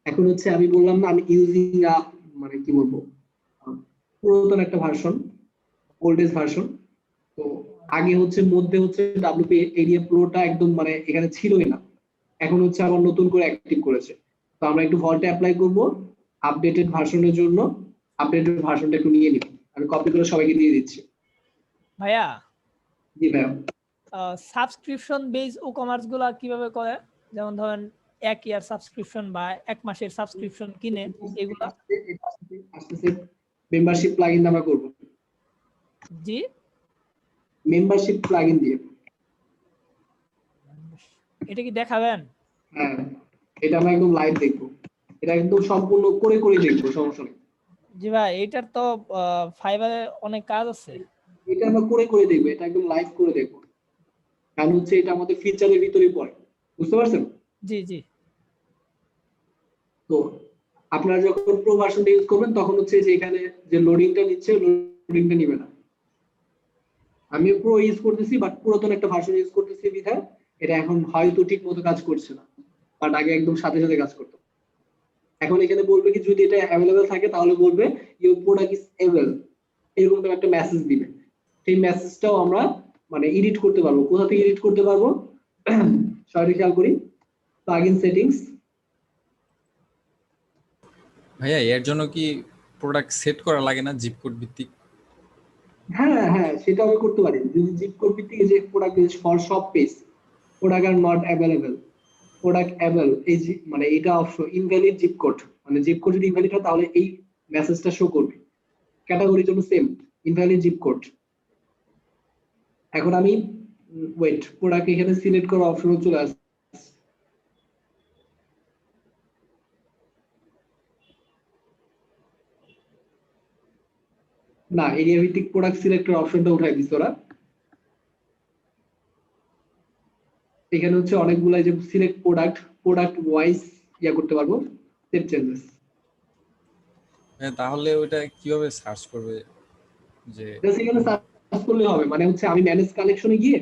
এখন হচ্ছে আমি বললাম না আমি ইউজিং মানে কি বলবো পুরাতন একটা ভার্সন, ওল্ডেজ ভার্সন। তো আগে হচ্ছে মধ্যে হচ্ছে ডাব্লিউপি এরিয়া প্রোটা একদম মানে এখানে ছিলই না, এখন হচ্ছে আবার নতুন করে অ্যাক্টিভ করেছে। তো আমরা একটু ভল্টে অ্যাপ্লাই করব আপডেটেড ভার্সনের জন্য। আপডেটেড ভার্সনটা একটু নিয়ে নিব, আমি কপি করে সবাইকে দিয়ে দিচ্ছি। ভাইয়া জি ভাইয়া, সাবস্ক্রিপশন বেস ই কমার্স গুলা কিভাবে করে? যেমন ধরেন 1 ইয়ার সাবস্ক্রিপশন বা 1 মাসের সাবস্ক্রিপশন কিনে এগুলা। আস্তে মেম্বারশিপ প্লাগইন আমরা করব। জি, মেম্বারশিপ প্লাগইন দিয়ে। এটা কি দেখাবেন? হ্যাঁ, এটা আমরা একদম লাইভ দেখবো, এটা একদম সম্পূর্ণ করে দেখবো, সমস্যা নেই। জি ভাই, এটার তো ফাইবারে অনেক কাজ আছে। এটা আমরা করে দেখবো, এটা একদম লাইভ করে দেখবো, কারণ হচ্ছে এটা আমাদের ফিচারের ভিতরেই পড়ে, বুঝতে পারছেন? জি জি। তো আপনারা যখন প্রো ভার্সনটা ইউজ করবেন তখন হচ্ছে যে এখানে যে লোডিংটা নিচ্ছে লোডিংটা নিবে না। আমি প্রো ইউজ করতেছি বাট পুরাতন একটা ভার্সন ইউজ করতেছি বিধায় এটা এখন হয়তো ঠিক মতো কাজ করছে না, বাট আগে একদম সাথে সাথে কাজ করতো। এখন এখানে বলবে কি যদি এটা অ্যাভেলেবেল থাকে তাহলে বলবে ইউর প্রোডাক্ট ইজ অ্যাভেলেবল, এরকম একটা মেসেজ দিবে। সেই মেসেজটাও আমরা মানে এডিট করতে পারবো। কোথা থেকে এডিট করতে পারবো সবাই খেয়াল করি, প্লাগইন সেটিংস। ভাইয়া এর জন্য কি প্রোডাক্ট সেট করা লাগে না জিপ কোড ভিত্তিক? হ্যাঁ হ্যাঁ, সেটা আমি করতে পারি। যদি জিপ কোড ভিত্তিক যে প্রোডাক্ট ইজ ফর সব page product are not available, product avail এই মানে এটা অপশন ইনভ্যালিড জিপ কোড, মানে জিপ কোড যদি ইনভ্যালিড হয় তাহলে এই মেসেজটা শো করবে। ক্যাটাগরির জন্য সেম, ইনভ্যালিড জিপ কোড। এখন আমি ওয়েট, প্রোডাক্ট এখানে সিলেক্ট করা অপশন চলে আসছে। না, এরিয়া ভিত্তিক প্রোডাক্ট সিলেক্টের অপশনটা উঠাই দিছে ওরা। এখানে হচ্ছে অনেকগুলো যে সিলেক্ট প্রোডাক্ট, প্রোডাক্ট ওয়াইজ ইয়া করতে পারবো, সেভ চেঞ্জেস। হ্যাঁ, তাহলে ওইটা কিভাবে সার্চ করবে যে জাস্ট এখানে সার্চ করলে হবে, মানে হচ্ছে আমি ম্যানেজ কালেকশনে গিয়ে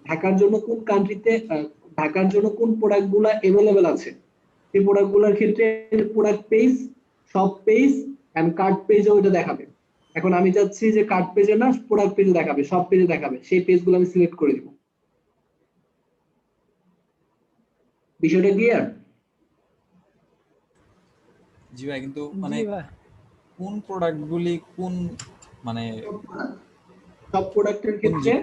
ঢাকার জন্য কোন কান্ট্রিতে, ঢাকার জন্য কোন প্রোডাক্ট গুলা এভেলেবেল আছে, সেই প্রোডাক্ট গুলার ক্ষেত্রে প্রোডাক্ট পেজ, সব পেজ এন্ড কার্ট পেজও এটা দেখাবে। এখন আমি চাচ্ছি যে কার্ট পেজে না, প্রোডাক্ট পেজে দেখাবে, সব পেজে দেখাবে, সেই পেজগুলো আমি সিলেক্ট করে দিব। বিষয়টা ক্লিয়ার? জি ভাই, কিন্তু মানে জি ভাই। কোন প্রোডাক্ট গুলি কোন মানে সব প্রোডাক্টের কোন ক্ষেত্রে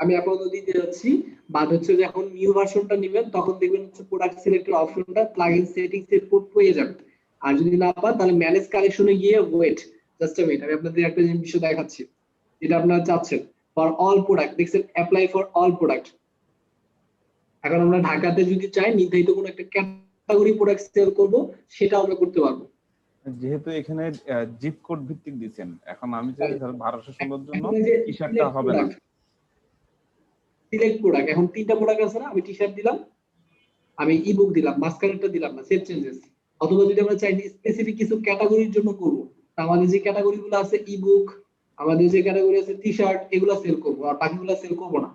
আমি আপাতত দিতে যাচ্ছি, বাট হচ্ছে যে এখন নিউ ভার্সনটা নেবেন তখন দেখবেন হচ্ছে প্রোডাক্ট সিলেক্টের অপশনটা প্লাগইন সেটিংস এর পেয়ে যাবেন। আর যদি না পান তাহলে ম্যানেজ কালেকশনে গিয়ে ওয়েট, জাস্ট আ মিনিট, আমি আপনাদের একটা বিষয় দেখাচ্ছি যেটা আপনারা চাচ্ছেন। ফর অল প্রোডাক্ট দেখছেন অ্যাপ্লাই ফর অল প্রোডাক্ট। এখন আমরা ঢাকাতে যদি চাই নির্ধারিত কোনো একটা ক্যাটাগরি প্রোডাক্ট সেল করব, সেটা আমরা করতে পারবো। যেহেতু এখানে জিপ কোড ভিত্তিক দিচ্ছেন, এখন আমি যদি ধর 1216 জন্য এখন এই যে টি শার্টটা হবে না। সিলেক্ট প্রোডাক্ট, এখন 3টা প্রোডাক্ট আছে না, আমি টি শার্ট দিলাম, আমি ইবুক দিলাম, মাস্কারেটটা দিলাম না, সেভ চেঞ্জেস। অথবা যদি আমরা চাই স্পেসিফিক কিছু ক্যাটাগরির জন্য করব, তা আমাদের যে ক্যাটাগরি গুলো আছে ইবুক, আমাদের যে ক্যাটাগরি আছে টি শার্ট, এগুলো সেল করব, আর বাকিগুলো সেল করব না।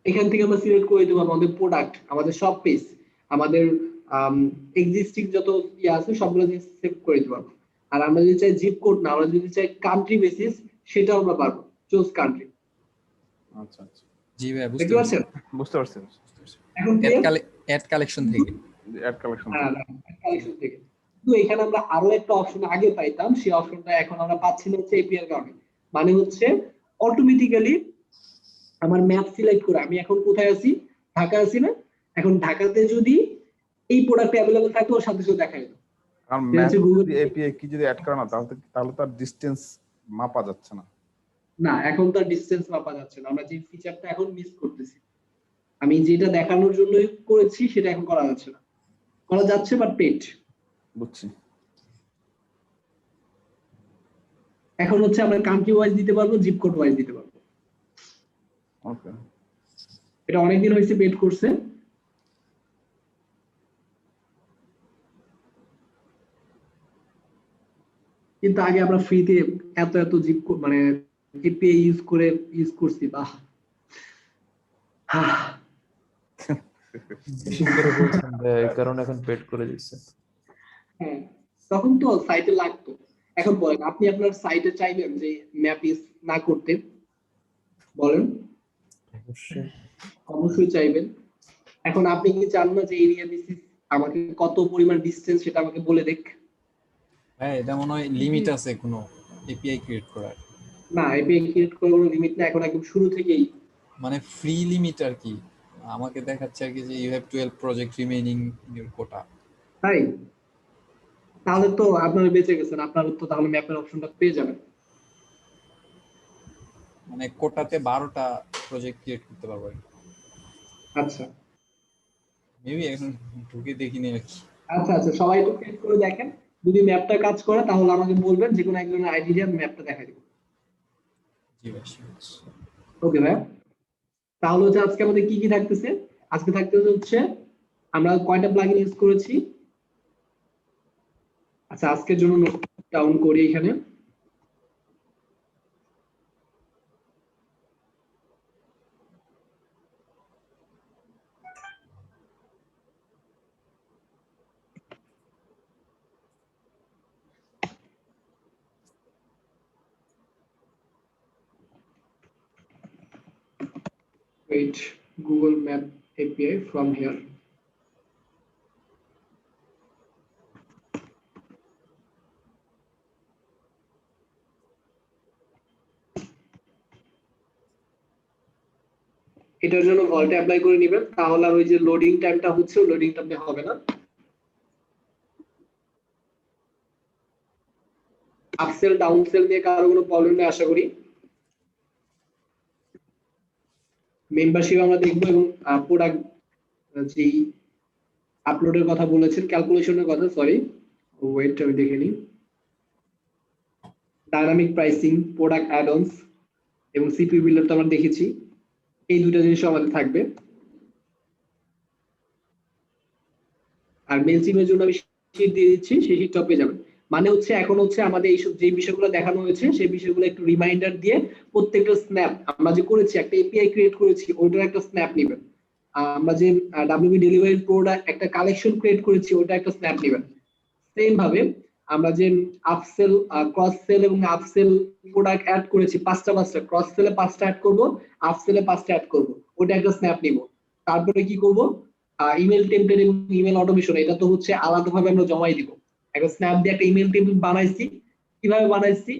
এখান থেকে আমরা সিলেক্ট করে দিতে পারবো আমাদের প্রোডাক্ট, আমাদের সব পেজ, আমাদের এক্সিস্টিং যত ইয়ে আছে সবগুলো সেভ করে দিতে পারবো। আর আমরা যদি চাই জিপ কোড না, আমরা যদি চাই কান্ট্রি বেসিস, সেটাও আমরা পারবো, চুজ কান্ট্রি। আচ্ছা আচ্ছা, জি ভাই, বুঝতে দেখতে পারছি। পাচ্ছেন? বুঝতে পারছি। এখন ক্লিয়ার? অ্যাড কালেকশন থেকে অ্যাড কালেকশন হ্যাঁ, কালেকশন থেকে। তো এখানে আমরা আরো একটা অপশন আগে পাইতাম, সেই অপশনটা এখন আমরা পাচ্ছি না হচ্ছে এপিআই এর কারণে। মানে হচ্ছে অটোমেটিক্যালি আমার ম্যাপ সিলেক্ট করে, আমি এখন কোথায় আছি, ঢাকা আছি না, এখন ঢাকাতে যদি এই প্রোডাক্ট অ্যাভেলেবল থাকে ওর সাথে সাথে দেখাই দাও। কারণ এটা ম্যাপ হচ্ছে গুগল। এপিআই কি যদি অ্যাড করে না, তাহলে তার ডিসটেন্স মাপা যাচ্ছে না। না, এখন তার ডিসটেন্স মাপা যাচ্ছে না, আমরা যে ফিচারটা এখন মিস করতেছি। আমি যেটা দেখানোর জন্য করেছি সেটা এখন করা যাচ্ছে না, করা যাচ্ছে বাট পেড। বুঝছি। এখন হচ্ছে আমরা কান্ট্রি ওয়াইজ দিতে পারবো, জিপ কোড ওয়াইজ দিতে পারবো। ওকে, এটা অনেকদিন হয়েছে পেড করছে। কিন্তু আগে আমরা ফ্রিতে এত এত জিপ মানে এপিআই ইউজ করছি, বাহ। বেশি করে বলছেন যে এই কারণে এখন পেড করে দিচ্ছে। হ্যাঁ, তখন তো সাইটে লাগতো। এখন বলেন আপনি আপনার সাইটে চাইবেন যে ম্যাপ ইউজ না করতে? বলেন। অবশ্যই। অবশ্যই চাইবেন। এখন আপনি কি চান না যে এরিয়া বেসিস আমাকে কত পরিমাণ ডিসটেন্স সেটা আমাকে বলে দেখ? হ্যাঁ, এটা মনে হয় লিমিট আছে কোনো এপিআই ক্রিয়েট করার, না, এপিআই ক্রিয়েট করার কোনো লিমিট না, এখন একদম শুরু থেকেই মানে ফ্রি লিমিট আর কি। আমাকে দেখাচ্ছে আর কি যে you have 12 project remaining in your quota. তাই। তাহলে তো আপনারা বেঁচে গেছেন, আপনারা তো তাহলে ম্যাপের অপশনটা পেয়ে যাবেন। মানে কোটাতে 12টা প্রজেক্ট ক্রিয়েট করতে পারবো। আচ্ছা মেবি এখন ঢুকে দেখিনি আর কি। আচ্ছা আচ্ছা, সবাই একটু ক্লিক করে দেখেন, যদি ম্যাপটা কাজ করে তাহলে আমাকে বলবেন, যে কোনো একজনের আইডি দিয়ে আমি ম্যাপটা দেখাই দেবো। জি ভাই, sure. ওকে ভাই, তাহলে হচ্ছে আজকে আমাদের কি কি থাকতেছে? আজকে থাকতেছে হচ্ছে আমরা কয়টা প্লাগইন ইউজ করেছি। আচ্ছা, আজকের জন্য নোট ডাউন করি এখানে। Wait, Google Map API from here. এটার জন্য ভল্টে অ্যাপ্লাই করে নেবেন, তাহলে আর ওই যে লোডিং টাইমটা হচ্ছে লোডিং টাইমটা হবে না। আপসেল ডাউনসেল নিয়ে কারো কোনো প্রবলেম নেই আশা করি। মেম্বারশিপ আমরা দেখবো এবং প্রোডাক্ট যেই আপলোডের কথা বলেছেন, ক্যালকুলেশনের কথা, সরি ওয়েট আমি দেখে নিই। ডাইনামিক প্রাইসিং, প্রোডাক্ট অ্যাড-অনস এবং সিপিইউ বিল্ডার তো আমরা দেখেছি, এই দুটো জিনিস আমাদের থাকবে। আর মেলচিমের জন্য আমি শীট দিয়ে দিচ্ছি, সেই শীটটা পেয়ে যাবেন। মানে হচ্ছে এখন হচ্ছে আমাদের এইসব যে বিষয়গুলো দেখানো হয়েছে সেই বিষয়গুলো একটু রিমাইন্ডার দিয়ে প্রত্যেকটা স্ন্যাপ আমরা যে করেছি, একটা এপিআই ক্রিয়েট করেছি, ওটার একটা স্ন্যাপ নেবেন। আমরা যে ডাব্লিউবি ডেলিভারি প্রোর একটা কালেকশন ক্রিয়েট করেছি, ওটা একটা স্ন্যাপ নেবেন। সেম ভাবে আমরা যে আপসেল, ক্রস সেল এবং আপসেল প্রোডাক্ট অ্যাড করেছি, পাঁচটা ক্রস সেলে 5টা অ্যাড করব, আপসেলে 5টা অ্যাড করব, ওটা একটা স্ন্যাপ নিব। তারপরে কি করব, ইমেল টেমপ্লেট এবং ইমেল অটোমেশন, এটা তো হচ্ছে আলাদাভাবে আমরা জমাই দিব। একটা স্ন্যাপ দিয়ে একটা ইমেল টেমপ্লেট বানাইছি, কিভাবে বানাইছি,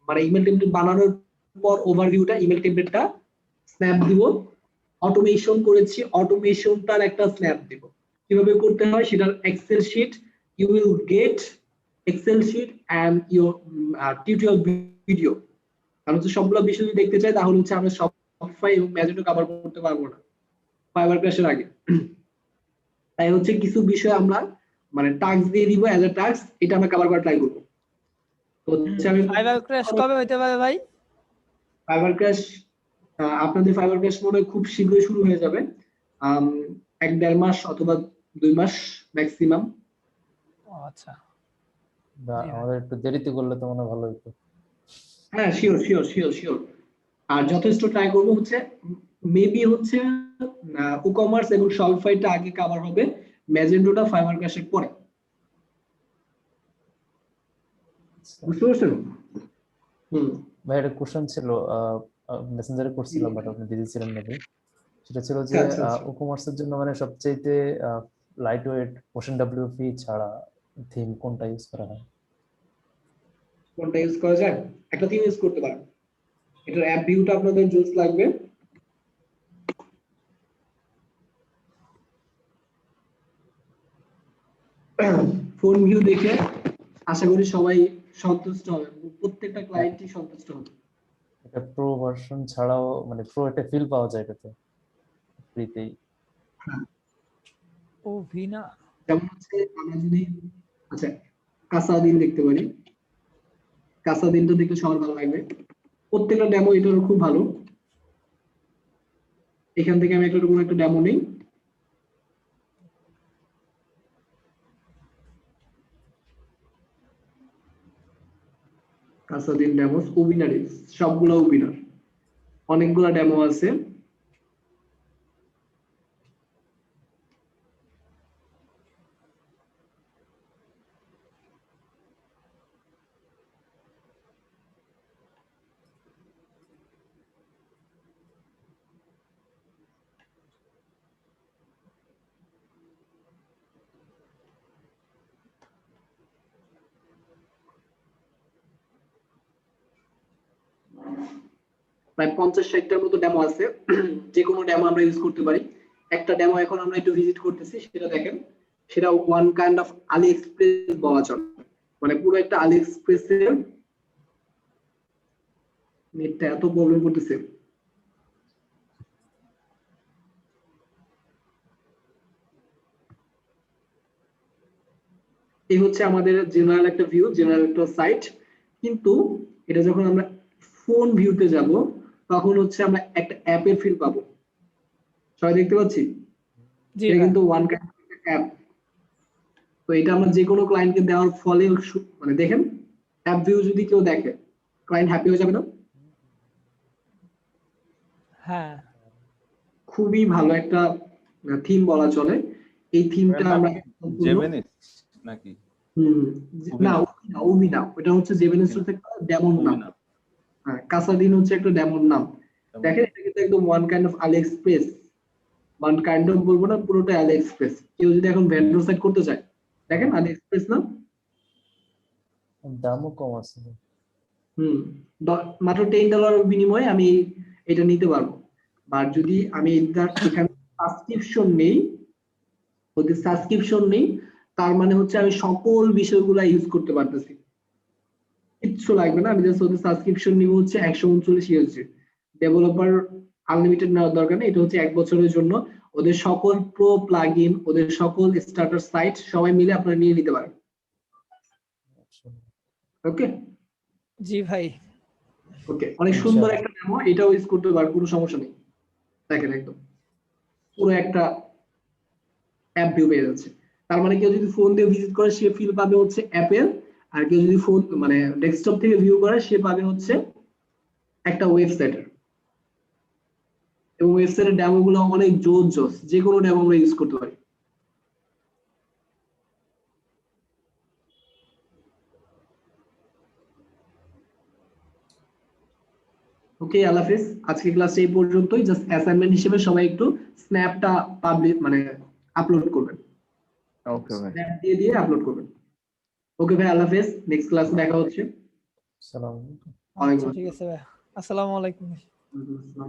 মানে ইমেল টেমপ্লেট বানানোর পর ওভারভিউটা, ইমেল টেমপ্লেটটা স্ন্যাপ দিব। অটোমেশন করেছি, অটোমেশনটার একটা স্ন্যাপ দিব। কিভাবে করতে হয় সেটার excel sheet, you will get Excel sheet and your tutorial video। কারণ হচ্ছে সবগুলো বিষয় যদি দেখতে চাই তাহলে হচ্ছে আমরা শপিফাই এবং ম্যাজেন্টো কভার করতে পারবো না ফাইবার ক্র্যাশের আগে। তাই হচ্ছে কিছু বিষয় আমরা মানে টাস্ক দিয়ে দিব, অ্যাজ এ টাস্ক এটা আমরা কভার করার ট্রাই করব। তো হচ্ছে আমি ফাইবার ক্র্যাশ কবে হইতে পারে ভাই? ফাইবার ক্র্যাশ, আপনাদের ফাইবার ক্র্যাশ মনে হয় খুব শীঘ্রই শুরু হয়ে যাবে, 1-1.5 মাস অথবা 2 মাস ম্যাক্সিমাম। আচ্ছা, বা আমাদের একটু দেরিতে করলে তো মনে হয় ভালো হতো। হ্যাঁ শিওর শিওর শিওর শিওর। আর যথেষ্ট ট্রাই করবো হচ্ছে মেবি হচ্ছে ই-কমার্স এবং শপিফাইটা আগে কভার হবে, ম্যাজেন্টোটা ফাইবার ক্র্যাশের পরে। বুঝতে পারছেন? ভাই একটা কোশ্চেন ছিল, মেসেঞ্জারে করছিলাম বাট আপনি বিজি ছিলেন নাকি। সেটা ছিল যে আচ্ছা, আচ্ছা। ই-কমার্সের জন্য মানে সবচাইতে লাইট ওয়েট ওশন ডব্লিউপি ছাড়া থিম কোনটা ইউজ করা হয়? কোনটা ইউজ করা যায়? একটা থিম ইউজ করতে পারেন, এটার অ্যাপ ভিউটা আপনাদের জোস লাগবে। ফোন ভিউ দেখে আশা করি সবাই সন্তুষ্ট হবে, প্রত্যেকটা ক্লায়েন্টই সন্তুষ্ট হবে। এটা প্রো ভার্সন ছাড়াও মানে প্রো একটা ফিল পাওয়া যায় এটাতে ফ্রিতেই। ও ভিনা, যেমন হচ্ছে আমরা যদি আচ্ছা কাসাদিন দেখতে পারি, কাসাদিনটা দেখলে সবার ভালো লাগবে। প্রত্যেকটা ডেমো এটারও খুব ভালো। এখান থেকে আমি একটা কোনো একটা ডেমো নেই। কাসাদিন ডেমোস ওবিনার, সবগুলো ওবিনার, অনেকগুলো ডেমো আছে। প্রায় 50-60টার মতো ডেমো আছে, যে কোনো ডেমো আমরা ইউজ করতে পারি। একটা ডেমো এখন আমরা একটু ভিজিট করতেছি, সেটা দেখেন, সেটা one kind of Ali express বলা চলে, মানে পুরো একটা আলি এক্সপ্রেসের। নেটটা এত প্রবলেম করতেছে। এই হচ্ছে আমাদের জেনারেল একটা ভিউ, জেনারেল একটা সাইট। কিন্তু এটা যখন আমরা ফোন ভিউতে যাব তখন হচ্ছে আমরা একটা অ্যাপের ফিল পাবো। সবাই দেখতে পাচ্ছি জি এটা ভাই। কিন্তু ওয়ান কাইন্ড অ্যাপ। তো এটা আমরা যে কোনো ক্লায়েন্টকে দেওয়ার ফলে মানে দেখেন অ্যাপ ভিউ যদি কেউ দেখে ক্লায়েন্ট হ্যাপি হয়ে যাবে না? হ্যাঁ, খুবই ভালো একটা থিম বলা চলে। এই থিমটা আমরা জেমিনিস নাকি? না ওবি না, ওটা হচ্ছে জেমিনিস থেকে ডেমন নাম। হ্যাঁ, কাসাদিন হচ্ছে একটা ডেমন নাম। দেখেন এটা কিন্তু একদম one kind of Ali express, one kind of বলবো না, পুরোটা আলি এক্সপ্রেস। কেউ যদি এখন ভেন্ডর সাইট করতে চায়, দেখেন আলি এক্সপ্রেস না, দামও কম আছে। মাত্র $10 বিনিময়ে আমি এটা নিতে পারবো। বা যদি আমি এখানে সাবস্ক্রিপশন নেই, ওদের সাবস্ক্রিপশন নেই, তার মানে হচ্ছে আমি সকল বিষয়গুলো ইউজ করতে পারতেছি, কিচ্ছু লাগবে না। আমি জাস্ট ওদের সাবস্ক্রিপশন নিব হচ্ছে 139 ইউএসডি। ডেভেলপার আনলিমিটেড নেওয়ার দরকার নেই, এটা হচ্ছে 1 বছরের জন্য। ওদের সকল প্রো প্লাগইন, ওদের সকল স্টার্টার সাইট সবাই মিলে আপনারা নিয়ে নিতে পারেন। ওকে জি ভাই। ওকে, অনেক সুন্দর একটা ডেমো, এটাও ইউজ করতে পারেন, কোনো সমস্যা নেই। দেখেন একদম পুরো একটা অ্যাপ ভিউ পেয়ে যাচ্ছে। তার মানে কেউ যদি ফোন দিয়ে ভিজিট করে সে ফিল পাবে হচ্ছে অ্যাপের, আর কেউ যদি ফোন মানে ডেস্কটপ থেকে ভিউ করে সে পাবে হচ্ছে একটা ওয়েবসাইটের। এবং ওয়েবসাইটের ডেমো গুলো অনেক জোস, যে কোনো ডেমো আমরা ইউজ করতে পারি। ওকে, আল্লাহ হাফেজ। আজকে ক্লাস এই পর্যন্তই। জাস্ট অ্যাসাইনমেন্ট হিসেবে সবাই একটু স্ন্যাপটা পাবলিক মানে আপলোড করবেন, ওকে ভাই। স্ন্যাপ দিয়ে আপলোড করবেন। ওকে ভাই, আল্লাহ হাফেজ। নেক্সট ক্লাসে দেখা হচ্ছে। সালাম। ওয়ালাইকুম আচ্ছা ঠিক আছে ভাই, আসসালামু আলাইকুম। আসসালাম।